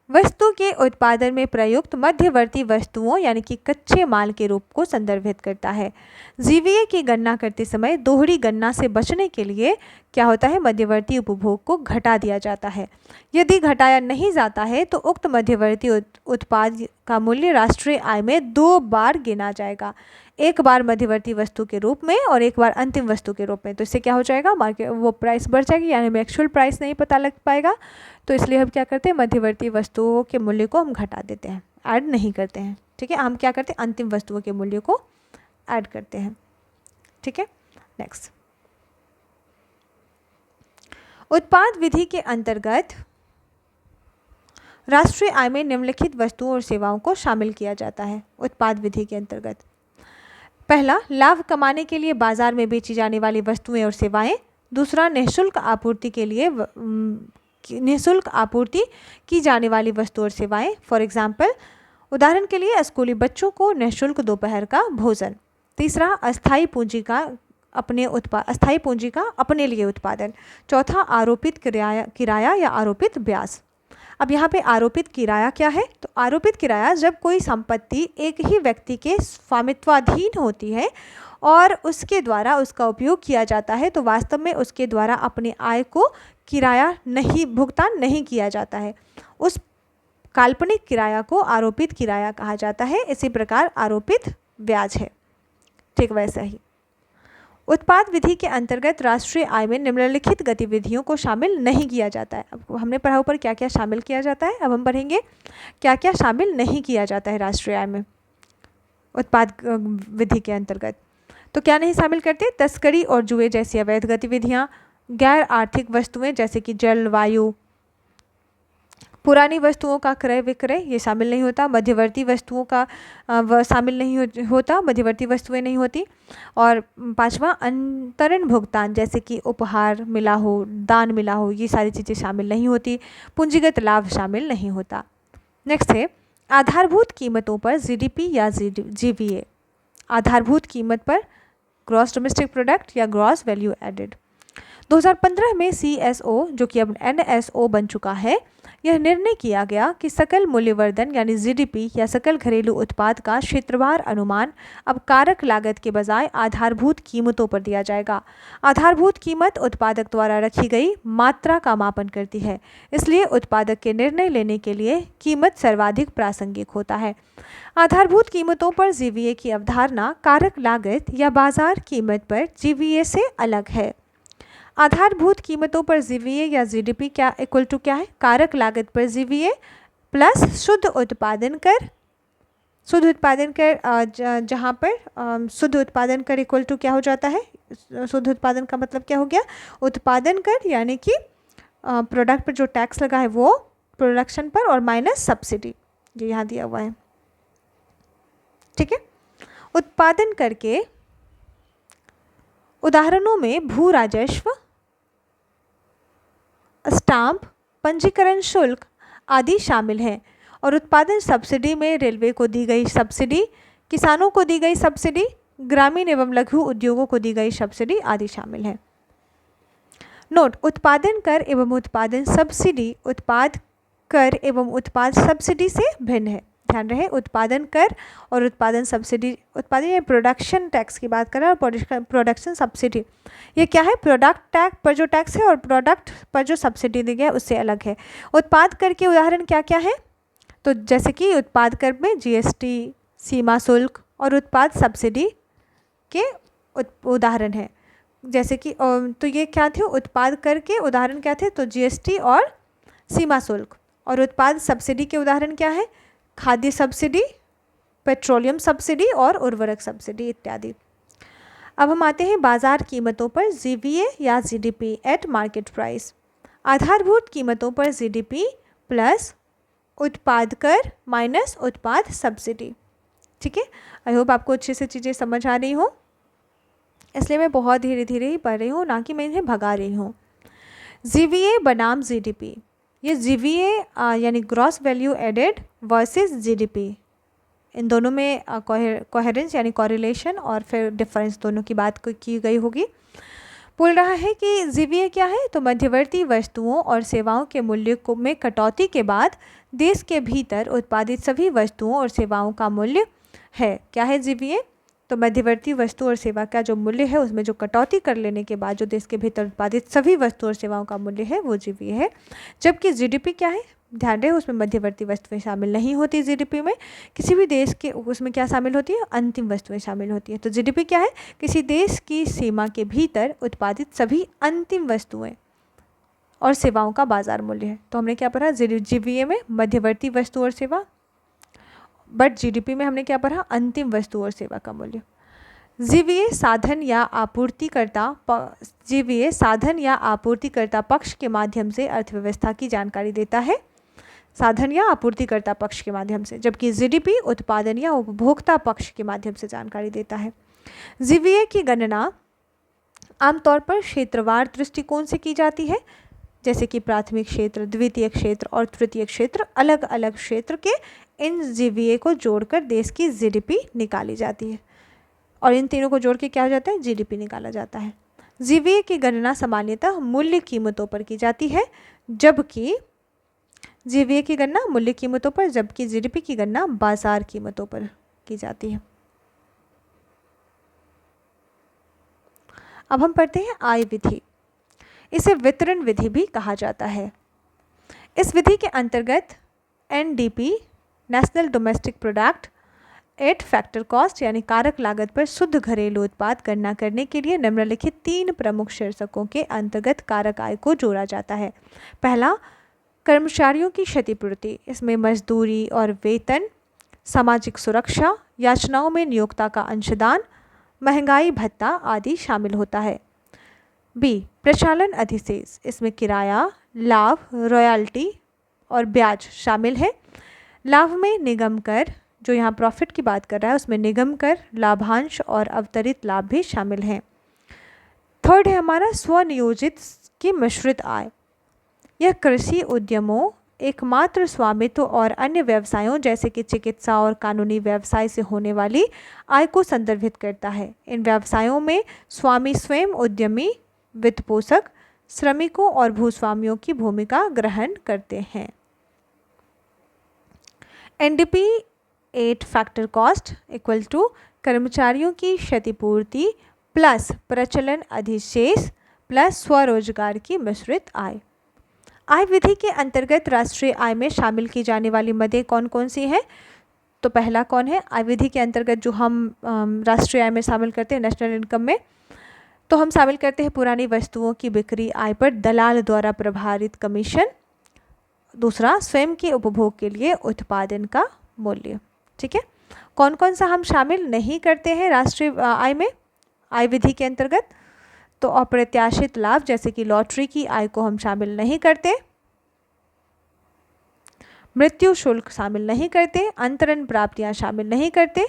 वस्तु के उत्पादन में प्रयुक्त मध्यवर्ती वस्तुओं यानी कि कच्चे माल के रूप को संदर्भित करता है। GVA की गणना करते समय दोहरी गणना से बचने के लिए क्या होता है? मध्यवर्ती उपभोग को घटा दिया जाता है। यदि घटाया नहीं जाता है तो उक्त मध्यवर्ती उत्पाद का मूल्य राष्ट्रीय आय में 2 बार गिना जाएगा, एक बार मध्यवर्ती वस्तु के रूप में और एक बार अंतिम वस्तु के रूप में। तो इससे क्या हो जाएगा? मार्केट वो प्राइस बढ़ जाएगी, यानी हमें एक्चुअल प्राइस नहीं पता लग पाएगा। तो इसलिए हम क्या करते हैं? मध्यवर्ती वस्तुओं के मूल्य को हम घटा देते हैं, ऐड नहीं करते हैं। ठीक है, हम क्या करते हैं? अंतिम वस्तुओं के मूल्य को ऐड करते हैं। ठीक है, नेक्स्ट, उत्पाद विधि के अंतर्गत राष्ट्रीय आय में निम्नलिखित वस्तुओं और सेवाओं को शामिल किया जाता है। उत्पाद विधि के अंतर्गत पहला, लाभ कमाने के लिए बाजार में बेची जाने वाली वस्तुएं और सेवाएं। दूसरा, निःशुल्क आपूर्ति के लिए निःशुल्क आपूर्ति की जाने वाली वस्तु और सेवाएं। फॉर एग्जाम्पल, उदाहरण के लिए स्कूली बच्चों को निःशुल्क दोपहर का भोजन। तीसरा, अस्थायी पूंजी का अपने लिए उत्पादन। चौथा, आरोपित किराया या आरोपित ब्याज। अब यहाँ पे आरोपित किराया क्या है? तो आरोपित किराया जब कोई संपत्ति एक ही व्यक्ति के स्वामित्वाधीन होती है और उसके द्वारा उसका उपयोग किया जाता है, तो वास्तव में उसके द्वारा अपने आय को किराया भुगतान नहीं किया जाता है। उस काल्पनिक किराया को आरोपित किराया कहा जाता है। इसी प्रकार आरोपित ब्याज है। ठीक वैसा ही उत्पाद विधि के अंतर्गत राष्ट्रीय आय में निम्नलिखित गतिविधियों को शामिल नहीं किया जाता है। अब हमने पढ़ा ऊपर क्या क्या शामिल किया जाता है, अब हम पढ़ेंगे क्या क्या शामिल नहीं किया जाता है राष्ट्रीय आय में उत्पाद विधि के अंतर्गत। तो क्या नहीं शामिल करते? तस्करी और जुए जैसी अवैध गतिविधियाँ, गैर आर्थिक वस्तुएं जैसे कि जल, वायु, पुरानी वस्तुओं का क्रय विक्रय ये शामिल नहीं होता। मध्यवर्ती वस्तुओं का शामिल नहीं होता, मध्यवर्ती वस्तुएं नहीं होती। और पांचवा, अंतरण भुगतान जैसे कि उपहार मिला हो, दान मिला हो, ये सारी चीज़ें शामिल नहीं होती। पूंजीगत लाभ शामिल नहीं होता। नेक्स्ट है आधारभूत कीमतों पर GDP या GVA। आधारभूत कीमत पर ग्रॉस डोमेस्टिक प्रोडक्ट या ग्रॉस वैल्यू एडेड। 2015 में CSO जो कि अब NSO बन चुका है, यह निर्णय किया गया कि सकल मूल्यवर्धन यानी GDP या सकल घरेलू उत्पाद का क्षेत्रवार अनुमान अब कारक लागत के बजाय आधारभूत कीमतों पर दिया जाएगा। आधारभूत कीमत उत्पादक द्वारा रखी गई मात्रा का मापन करती है, इसलिए उत्पादक के निर्णय लेने के लिए कीमत सर्वाधिक प्रासंगिक होता है। आधारभूत कीमतों पर GVA की अवधारणा कारक लागत या बाजार कीमत पर GVA से अलग है। आधारभूत कीमतों पर GVA या GDP क्या इक्वल टू क्या है? कारक लागत पर GVA प्लस शुद्ध उत्पादन कर। शुद्ध उत्पादन कर जहाँ पर शुद्ध उत्पादन कर इक्वल टू क्या हो जाता है? शुद्ध उत्पादन का मतलब क्या हो गया? उत्पादन कर यानी कि प्रोडक्ट पर जो टैक्स लगा है वो प्रोडक्शन पर और माइनस सब्सिडी, जो यहाँ दिया हुआ है। ठीक है, उत्पादन कर के उदाहरणों में भू राजस्व, स्टाम्प, पंजीकरण शुल्क आदि शामिल हैं। और उत्पादन सब्सिडी में रेलवे को दी गई सब्सिडी, किसानों को दी गई सब्सिडी, ग्रामीण एवं लघु उद्योगों को दी गई सब्सिडी आदि शामिल हैं। नोट, उत्पादन कर एवं उत्पादन सब्सिडी उत्पाद कर एवं उत्पाद सब्सिडी से भिन्न है। ध्यान रहे, उत्पादन कर और उत्पादन सब्सिडी, उत्पादन या प्रोडक्शन टैक्स की बात करें और प्रोडक्शन सब्सिडी ये क्या है? प्रोडक्ट टैक्स पर जो टैक्स है और प्रोडक्ट पर जो सब्सिडी दी गई उससे अलग है। उत्पाद कर के उदाहरण क्या क्या है? तो जैसे कि उत्पाद कर में GST, सीमा शुल्क और उत्पाद सब्सिडी के उदाहरण हैं। जैसे कि तो ये क्या थे, उत्पाद कर के उदाहरण क्या थे, तो जीएसटी और सीमा शुल्क। और उत्पाद सब्सिडी के उदाहरण क्या है, खाद्य सब्सिडी, पेट्रोलियम सब्सिडी और उर्वरक सब्सिडी इत्यादि। अब हम आते हैं बाजार कीमतों पर जीवीए या जीडीपी एट मार्केट प्राइस। आधारभूत कीमतों पर जीडीपी प्लस उत्पाद कर माइनस उत्पाद सब्सिडी। ठीक है, आई होप आपको अच्छे से चीज़ें समझ आ रही हो, इसलिए मैं बहुत धीरे धीरे ही पढ़ रही हूँ, ना कि मैं इन्हें भगा रही हूँ। जीवीए बनाम जीडीपी, ये जीवीए यानी gross value added versus GDP, इन दोनों में कोहेरेंस यानी कोरिलेशन और फिर डिफरेंस दोनों की बात की गई होगी। बोल रहा है कि जीवीए क्या है, तो मध्यवर्ती वस्तुओं और सेवाओं के मूल्य को में कटौती के बाद देश के भीतर उत्पादित सभी वस्तुओं और सेवाओं का मूल्य है। क्या है जीवीए, तो मध्यवर्ती वस्तु और सेवा का जो मूल्य है उसमें जो कटौती कर लेने के बाद जो देश के भीतर उत्पादित सभी वस्तु और सेवाओं का मूल्य है वो जीवीए है। जबकि जीडीपी क्या है, ध्यान रहे उसमें मध्यवर्ती वस्तुएं शामिल नहीं होती। जीडीपी में किसी भी देश के उसमें क्या शामिल होती है, अंतिम वस्तुएं शामिल होती है। तो जीडीपी क्या है, किसी देश की सीमा के भीतर उत्पादित सभी अंतिम वस्तुएं और सेवाओं का बाजार मूल्य है। तो हमने क्या पढ़ा, जीवीए में मध्यवर्ती वस्तु और सेवा, बट जीडीपी में हमने क्या पढ़ा, अंतिम वस्तु और सेवा का मूल्य। जीवीए साधन या आपूर्तिकर्ता पक्ष के माध्यम से अर्थव्यवस्था की जानकारी देता है, साधन या आपूर्तिकर्ता पक्ष के माध्यम से, जबकि जीडीपी उत्पादन या उपभोक्ता पक्ष के माध्यम से जानकारी देता है। जीवीए की गणना आमतौर पर क्षेत्रवार दृष्टिकोण से की जाती है, जैसे कि प्राथमिक क्षेत्र, द्वितीय क्षेत्र और तृतीय क्षेत्र, अलग अलग क्षेत्र के इन जीवीए को जोड़कर देश की जीडीपी निकाली जाती है, और इन तीनों को जोड़ के क्या हो जाता है, जीडीपी निकाला जाता है। जीवीए की गणना सामान्यतः मूल्य कीमतों पर की जाती है, जबकि जीवीए की गणना मूल्य कीमतों पर, जबकि जीडीपी की गणना बाजार कीमतों पर की जाती है। अब हम पढ़ते हैं आय विधि। इसे वितरण विधि भी कहा जाता है। इस विधि के अंतर्गत NDP, national domestic product at factor cost यानी कारक लागत पर शुद्ध घरेलू उत्पाद गणना करने के लिए निम्नलिखित 3 प्रमुख शीर्षकों के अंतर्गत कारक आय को जोड़ा जाता है। पहला, कर्मचारियों की क्षतिपूर्ति, इसमें मजदूरी और वेतन, सामाजिक सुरक्षा, याचनाओं में नियोक्ता का अंशदान, महंगाई भत्ता आदि शामिल होता है। बी, प्रचालन अधिशेष, इसमें किराया, लाभ, रॉयल्टी और ब्याज शामिल है। लाभ में निगम कर, जो यहाँ प्रॉफिट की बात कर रहा है उसमें निगम कर, लाभांश और अवतरित लाभ भी शामिल हैं। थर्ड है हमारा स्वनियोजित की मिश्रित आय। यह कृषि उद्यमों, एकमात्र स्वामित्व और अन्य व्यवसायों जैसे कि चिकित्सा और कानूनी व्यवसाय से होने वाली आय को संदर्भित करता है। इन व्यवसायों में स्वामी स्वयं उद्यमी, वित्तपोषक, श्रमिकों और भूस्वामियों की भूमिका ग्रहण करते हैं। NDP at factor cost equal to कर्मचारियों की क्षतिपूर्ति प्लस प्रचलन अधिशेष प्लस स्वरोजगार की मिश्रित आय। आय विधि के अंतर्गत राष्ट्रीय आय में शामिल की जाने वाली मदें कौन कौन सी हैं, तो पहला कौन है, आय विधि के अंतर्गत जो हम राष्ट्रीय आय में शामिल करते हैं नेशनल इनकम में, तो हम शामिल करते हैं पुरानी वस्तुओं की बिक्री आय पर दलाल द्वारा प्रभारित कमीशन। दूसरा, स्वयं के उपभोग के लिए उत्पादन का मूल्य। ठीक है, कौन कौन सा हम शामिल नहीं करते हैं राष्ट्रीय आय में आय विधि के अंतर्गत, तो अप्रत्याशित लाभ जैसे कि लॉटरी की आय को हम शामिल नहीं करते, मृत्यु शुल्क शामिल नहीं करते, अंतरण प्राप्तियां शामिल नहीं करते,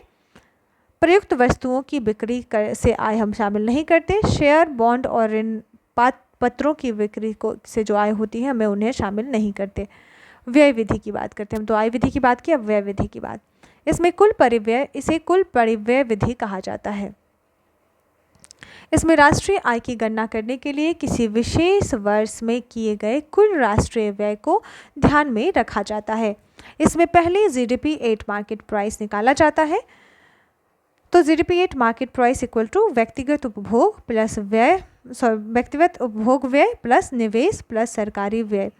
प्रयुक्त वस्तुओं की बिक्री से आय हम शामिल नहीं करते, शेयर, बॉन्ड और ऋण पत्रों की बिक्री को से जो आय होती है हमें उन्हें शामिल नहीं करते। व्यय विधि की बात करते हैं हम, तो आय विधि की बात की, अब व्यय विधि की बात। इसमें इसे कुल परिव्यय विधि कहा जाता है। इसमें राष्ट्रीय आय की गणना करने के लिए किसी विशेष वर्ष में किए गए कुल राष्ट्रीय व्यय को ध्यान में रखा जाता है। इसमें पहले जीडीपी एट मार्केट प्राइस निकाला जाता है। तो GDP at market price equal to व्यक्तिगत उपभोग व्यय प्लस निवेश प्लस सरकारी व्यय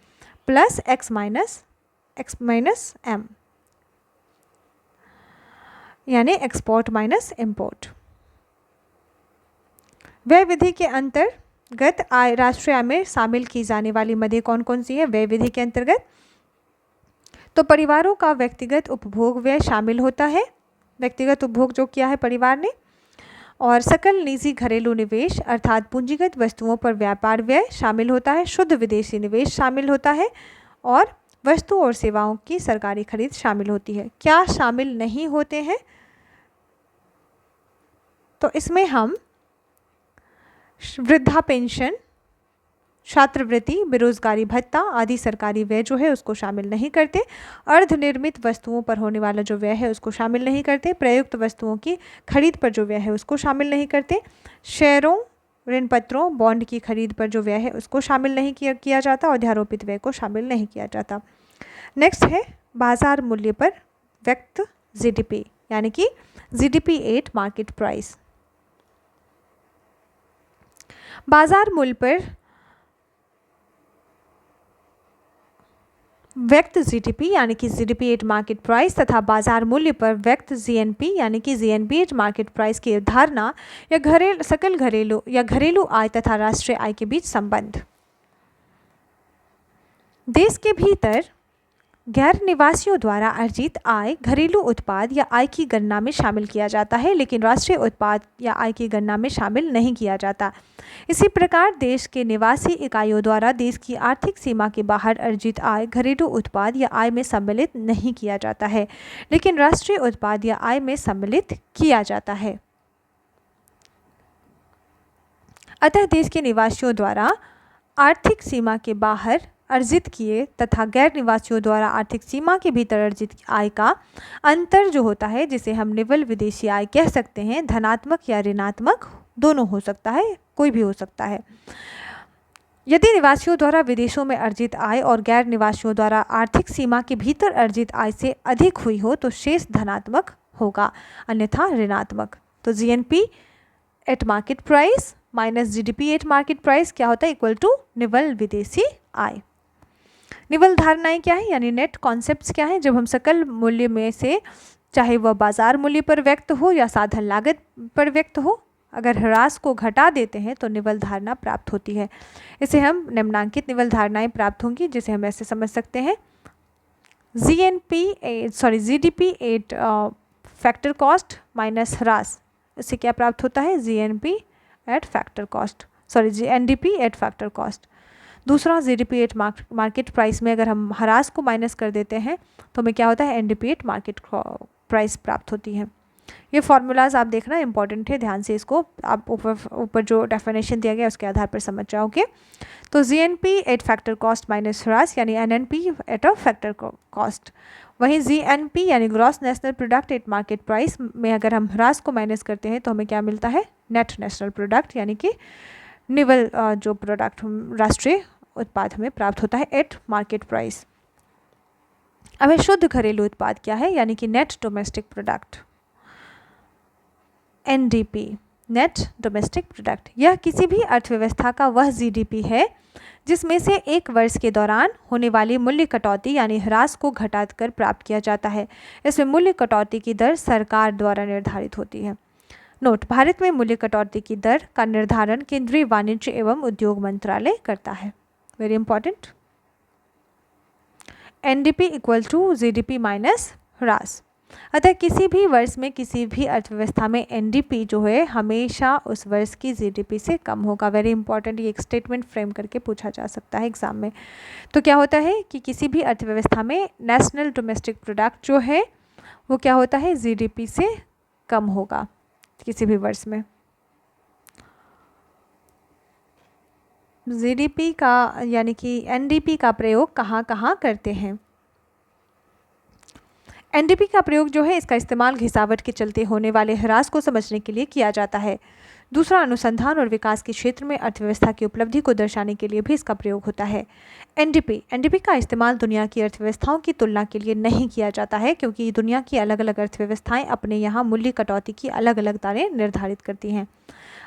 प्लस एक्स माइनस एम। यानी एक्सपोर्ट माइनस इम्पोर्ट। व्यय विधि के अंतर्गत आय राष्ट्रीय आय में शामिल की जाने वाली मदें कौन कौन सी है? व्यय विधि के अंतर्गत तो परिवारों का व्यक्तिगत उपभोग व्यय शामिल होता है, व्यक्तिगत उपभोग जो किया है परिवार ने, और सकल निजी घरेलू निवेश अर्थात पूंजीगत वस्तुओं पर व्यापार व्यय शामिल होता है, शुद्ध विदेशी निवेश शामिल होता है, और वस्तु और सेवाओं की सरकारी खरीद शामिल होती है। क्या शामिल नहीं होते हैं? तो इसमें हम वृद्धा पेंशन, छात्रवृत्ति, बेरोजगारी भत्ता आदि सरकारी व्यय जो है उसको शामिल नहीं करते, अर्धनिर्मित वस्तुओं पर होने वाला जो व्यय है उसको शामिल नहीं करते, प्रयुक्त वस्तुओं की खरीद पर जो व्यय है उसको शामिल नहीं करते, शेयरों, ऋण पत्रों, बॉन्ड की खरीद पर जो व्यय है उसको शामिल नहीं किया जाता, और अध्यारोपित व्यय को शामिल नहीं किया जाता। नेक्स्ट है बाजार मूल्य पर व्यक्त जीडीपी, यानी कि जीडीपी एट मार्केट प्राइस। बाजार मूल्य पर व्यक्त जीडीपी यानी कि जीडीपी एट मार्केट प्राइस तथा बाजार मूल्य पर व्यक्त जीएनपी यानी कि जीएनपी एट मार्केट प्राइस की अवधारणा या सकल घरेलू या घरेलू आय तथा राष्ट्रीय आय के बीच संबंध। देश के भीतर गैर निवासियों द्वारा अर्जित आय घरेलू उत्पाद या आय की गणना में शामिल किया जाता है, लेकिन राष्ट्रीय उत्पाद या आय की गणना में शामिल नहीं किया जाता। इसी प्रकार देश के निवासी इकाइयों द्वारा देश की आर्थिक सीमा के बाहर अर्जित आय घरेलू उत्पाद या आय में सम्मिलित नहीं किया जाता है, लेकिन राष्ट्रीय उत्पाद या आय में सम्मिलित किया जाता है। अतः देश के निवासियों द्वारा आर्थिक सीमा के बाहर अर्जित किए तथा गैर निवासियों द्वारा आर्थिक सीमा के भीतर अर्जित आय का अंतर जो होता है, जिसे हम निव्वल विदेशी आय कह सकते हैं, धनात्मक या ऋणात्मक दोनों हो सकता है, कोई भी हो सकता है। यदि निवासियों द्वारा विदेशों में अर्जित आय और गैर निवासियों द्वारा आर्थिक सीमा के भीतर अर्जित आय से अधिक हुई हो तो शेष धनात्मक होगा, अन्यथा ऋणात्मक। तो GNP at market price minus GDP at market price क्या होता है? इक्वल टू निव्वल विदेशी आय। निवल धारणाएं क्या है, यानी नेट कॉन्सेप्ट्स क्या है? जब हम सकल मूल्य में से, चाहे वह बाजार मूल्य पर व्यक्त हो या साधन लागत पर व्यक्त हो, अगर ह्रास को घटा देते हैं तो निवल धारणा प्राप्त होती है। इसे हम निम्नांकित निवल धारणाएं प्राप्त होंगी, जिसे हम ऐसे समझ सकते हैं। GDP at factor cost minus ह्रास, इससे क्या प्राप्त होता है? GNP eight factor cost, NDP at factor cost. दूसरा जीडीपी एट मार्केट प्राइस में अगर हम ह्रास को माइनस कर देते हैं तो हमें क्या होता है? एनडीपी एट मार्केट प्राइस प्राप्त होती है। ये फॉर्मूलाज आप देखना इंपॉर्टेंट है, ध्यान से इसको आप ऊपर जो डेफिनेशन दिया गया उसके आधार पर समझ जाओगे। तो GNP eight factor cost minus ह्रास यानी NNP at a factor cost. वहीं जीएनपी यानी gross national product at market price में अगर हम ह्रास को माइनस करते हैं तो हमें क्या मिलता है? नेट नेशनल प्रोडक्ट, यानी कि निवल जो प्रोडक्ट राष्ट्रीय उत्पाद हमें प्राप्त होता है एट मार्केट प्राइस। अब शुद्ध घरेलू उत्पाद क्या है, यानी कि net domestic product, NDP, net domestic product. यह किसी भी अर्थव्यवस्था का वह जीडीपी है जिसमें से एक वर्ष के दौरान होने वाली मूल्य कटौती यानी ह्रास को घटाकर प्राप्त किया जाता है। इसमें मूल्य कटौती की दर सरकार द्वारा निर्धारित होती है। नोट: भारत में मूल्य कटौती की दर का निर्धारण केंद्रीय वाणिज्य एवं उद्योग मंत्रालय करता है। Very important. NDP equal to GDP minus ह्रास। अतः किसी भी वर्ष में किसी भी अर्थव्यवस्था में एनडीपी जो है हमेशा उस वर्ष की जीडीपी से कम होगा। वेरी इंपॉर्टेंट, ये एक स्टेटमेंट फ्रेम करके पूछा जा सकता है एग्जाम में। तो क्या होता है कि किसी भी अर्थव्यवस्था में नेशनल डोमेस्टिक प्रोडक्ट जो है वो क्या होता है? जीडीपी से कम होगा किसी भी वर्ष में। जीडीपी का यानी कि एनडीपी का प्रयोग कहाँ कहाँ करते हैं? एनडीपी का प्रयोग जो है इसका इस्तेमाल घिसावट के चलते होने वाले ह्रास को समझने के लिए किया जाता है। दूसरा, अनुसंधान और विकास के क्षेत्र में अर्थव्यवस्था की उपलब्धि को दर्शाने के लिए भी इसका प्रयोग होता है। एनडीपी का इस्तेमाल दुनिया की अर्थव्यवस्थाओं की तुलना के लिए नहीं किया जाता है, क्योंकि दुनिया की अलग अलग अर्थव्यवस्थाएं अपने यहाँ मूल्य कटौती की अलग अलग दरें निर्धारित करती हैं।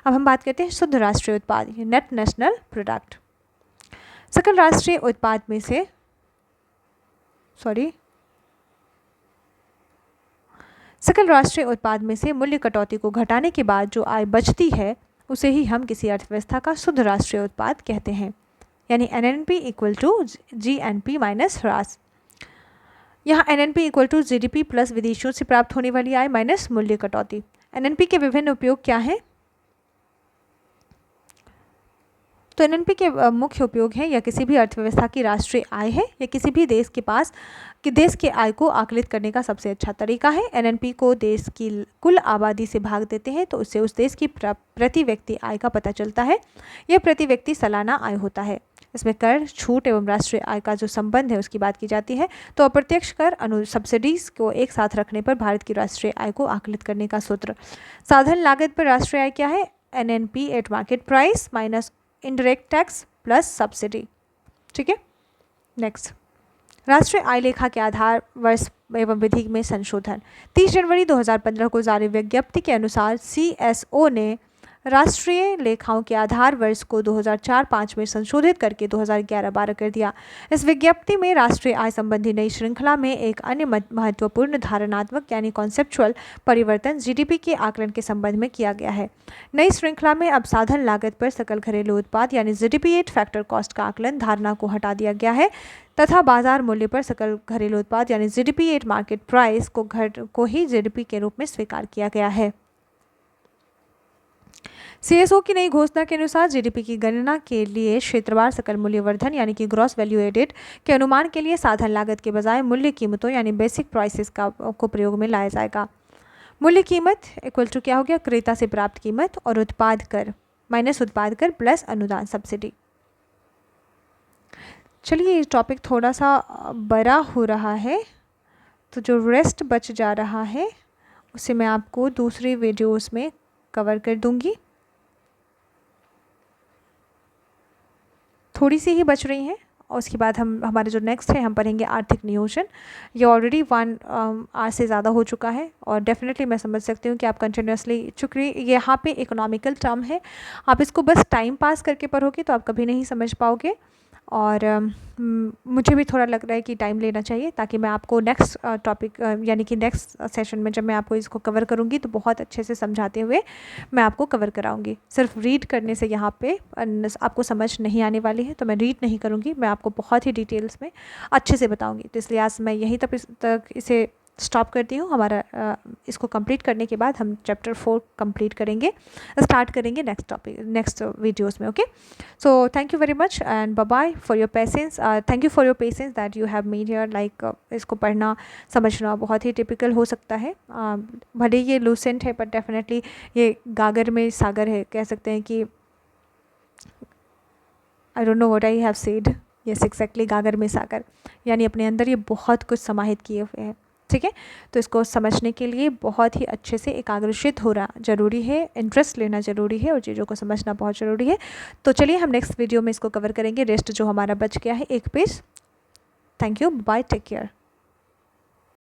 अब हम बात करते हैं शुद्ध राष्ट्रीय उत्पाद, नेट नेशनल प्रोडक्ट। सकल राष्ट्रीय उत्पाद में से सकल राष्ट्रीय उत्पाद में से मूल्य कटौती को घटाने के बाद जो आय बचती है उसे ही हम किसी अर्थव्यवस्था का शुद्ध राष्ट्रीय उत्पाद कहते हैं, यानी NNP equal to GNP minus ह्रास। यहाँ NNP equal to GDP plus विदेशियों से प्राप्त होने वाली आय माइनस मूल्य कटौती। एनएनपी के विभिन्न उपयोग क्या हैं? तो एनएनपी के मुख्य उपयोग हैं, यह किसी भी अर्थव्यवस्था की राष्ट्रीय आय है, या किसी भी देश के पास कि देश के आय को आकलित करने का सबसे अच्छा तरीका है। एनएनपी को देश की कुल आबादी से भाग देते हैं तो उससे उस देश की प्रति व्यक्ति आय का पता चलता है। यह प्रति व्यक्ति सालाना आय होता है। इसमें कर, छूट एवं राष्ट्रीय आय का जो संबंध है उसकी बात की जाती है। तो अप्रत्यक्ष कर सब्सिडीज को एक साथ रखने पर भारत की राष्ट्रीय आय को आकलित करने का सूत्र। साधन लागत पर राष्ट्रीय आय क्या है? NNP eight market price minus indirect tax plus subsidy. ठीक है, नेक्स्ट, राष्ट्रीय आय लेखा के आधार वर्ष एवं विधि में संशोधन। 30 जनवरी 2015 को जारी विज्ञप्ति के अनुसार CSO ने राष्ट्रीय लेखाओं के आधार वर्ष को 2004-05 में संशोधित करके 2011-12 कर दिया। इस विज्ञप्ति में राष्ट्रीय आय संबंधी नई श्रृंखला में एक अन्य महत्वपूर्ण धारणात्मक यानी कॉन्सेप्चुअल परिवर्तन जीडीपी के आकलन के संबंध में किया गया है। नई श्रृंखला में अब साधन लागत पर सकल घरेलू उत्पाद यानी जीडीपी एट फैक्टर कॉस्ट का आकलन धारणा को हटा दिया गया है तथा बाजार मूल्य पर सकल घरेलू उत्पाद यानी जीडीपी एट मार्केट प्राइस को ही जीडीपी के रूप में स्वीकार किया गया है। CSO की नई घोषणा के अनुसार जीडीपी की गणना के लिए क्षेत्रवार सकल मूल्य वर्धन यानी कि ग्रॉस वैल्यू एडेड के अनुमान के लिए साधन लागत के बजाय मूल्य कीमतों यानी बेसिक प्राइसेस को प्रयोग में लाया जाएगा। मूल्य कीमत इक्वल टू क्या हो गया? क्रेता से प्राप्त कीमत और उत्पाद कर माइनस उत्पाद कर प्लस अनुदान सब्सिडी। चलिए, ये टॉपिक थोड़ा सा बड़ा हो रहा है तो जो रेस्ट बच जा रहा है उसे मैं आपको दूसरी वीडियोस में कवर कर दूंगी। थोड़ी सी ही बच रही हैं और उसके बाद हमारे जो नेक्स्ट है हम पढ़ेंगे आर्थिक नियोजन। ये ऑलरेडी 1 आवर से ज़्यादा हो चुका है और डेफिनेटली मैं समझ सकती हूँ कि आप कंटिन्यूसली, चूँकि यहाँ पे इकोनॉमिकल टर्म है, आप इसको बस टाइम पास करके पढ़ोगे तो आप कभी नहीं समझ पाओगे। और मुझे भी थोड़ा लग रहा है कि टाइम लेना चाहिए ताकि मैं आपको नेक्स्ट टॉपिक यानी कि नेक्स्ट सेशन में जब मैं आपको इसको कवर करूँगी तो बहुत अच्छे से समझाते हुए मैं आपको कवर कराऊँगी। सिर्फ रीड करने से यहाँ पे आपको समझ नहीं आने वाली है, तो मैं रीड नहीं करूँगी, मैं आपको बहुत ही डिटेल्स में अच्छे से बताऊँगी। तो इसलिए आज मैं यहीं तक इसे स्टॉप करती हूँ। हमारा इसको कंप्लीट करने के बाद हम चैप्टर 4 कंप्लीट करेंगे, स्टार्ट करेंगे नेक्स्ट टॉपिक नेक्स्ट वीडियोस में। Okay, so thank you very much and bye bye for your patience. Thank you for your patience that you have made here. Like इसको पढ़ना समझना बहुत ही टिपिकल हो सकता है, भले ये लूसेंट है पर डेफिनेटली ये गागर में सागर है, कह सकते हैं कि I don't know what I have said. Yes exactly, गागर में सागर, यानी अपने अंदर ये बहुत कुछ समाहित किए हुए हैं। ठीक है, तो इसको समझने के लिए बहुत ही अच्छे से एकाग्रचित होना ज़रूरी है, इंटरेस्ट लेना ज़रूरी है और चीज़ों को समझना बहुत ज़रूरी है। तो चलिए हम नेक्स्ट वीडियो में इसको कवर करेंगे, रेस्ट जो हमारा बच गया है 1 page. Thank you, bye, take care.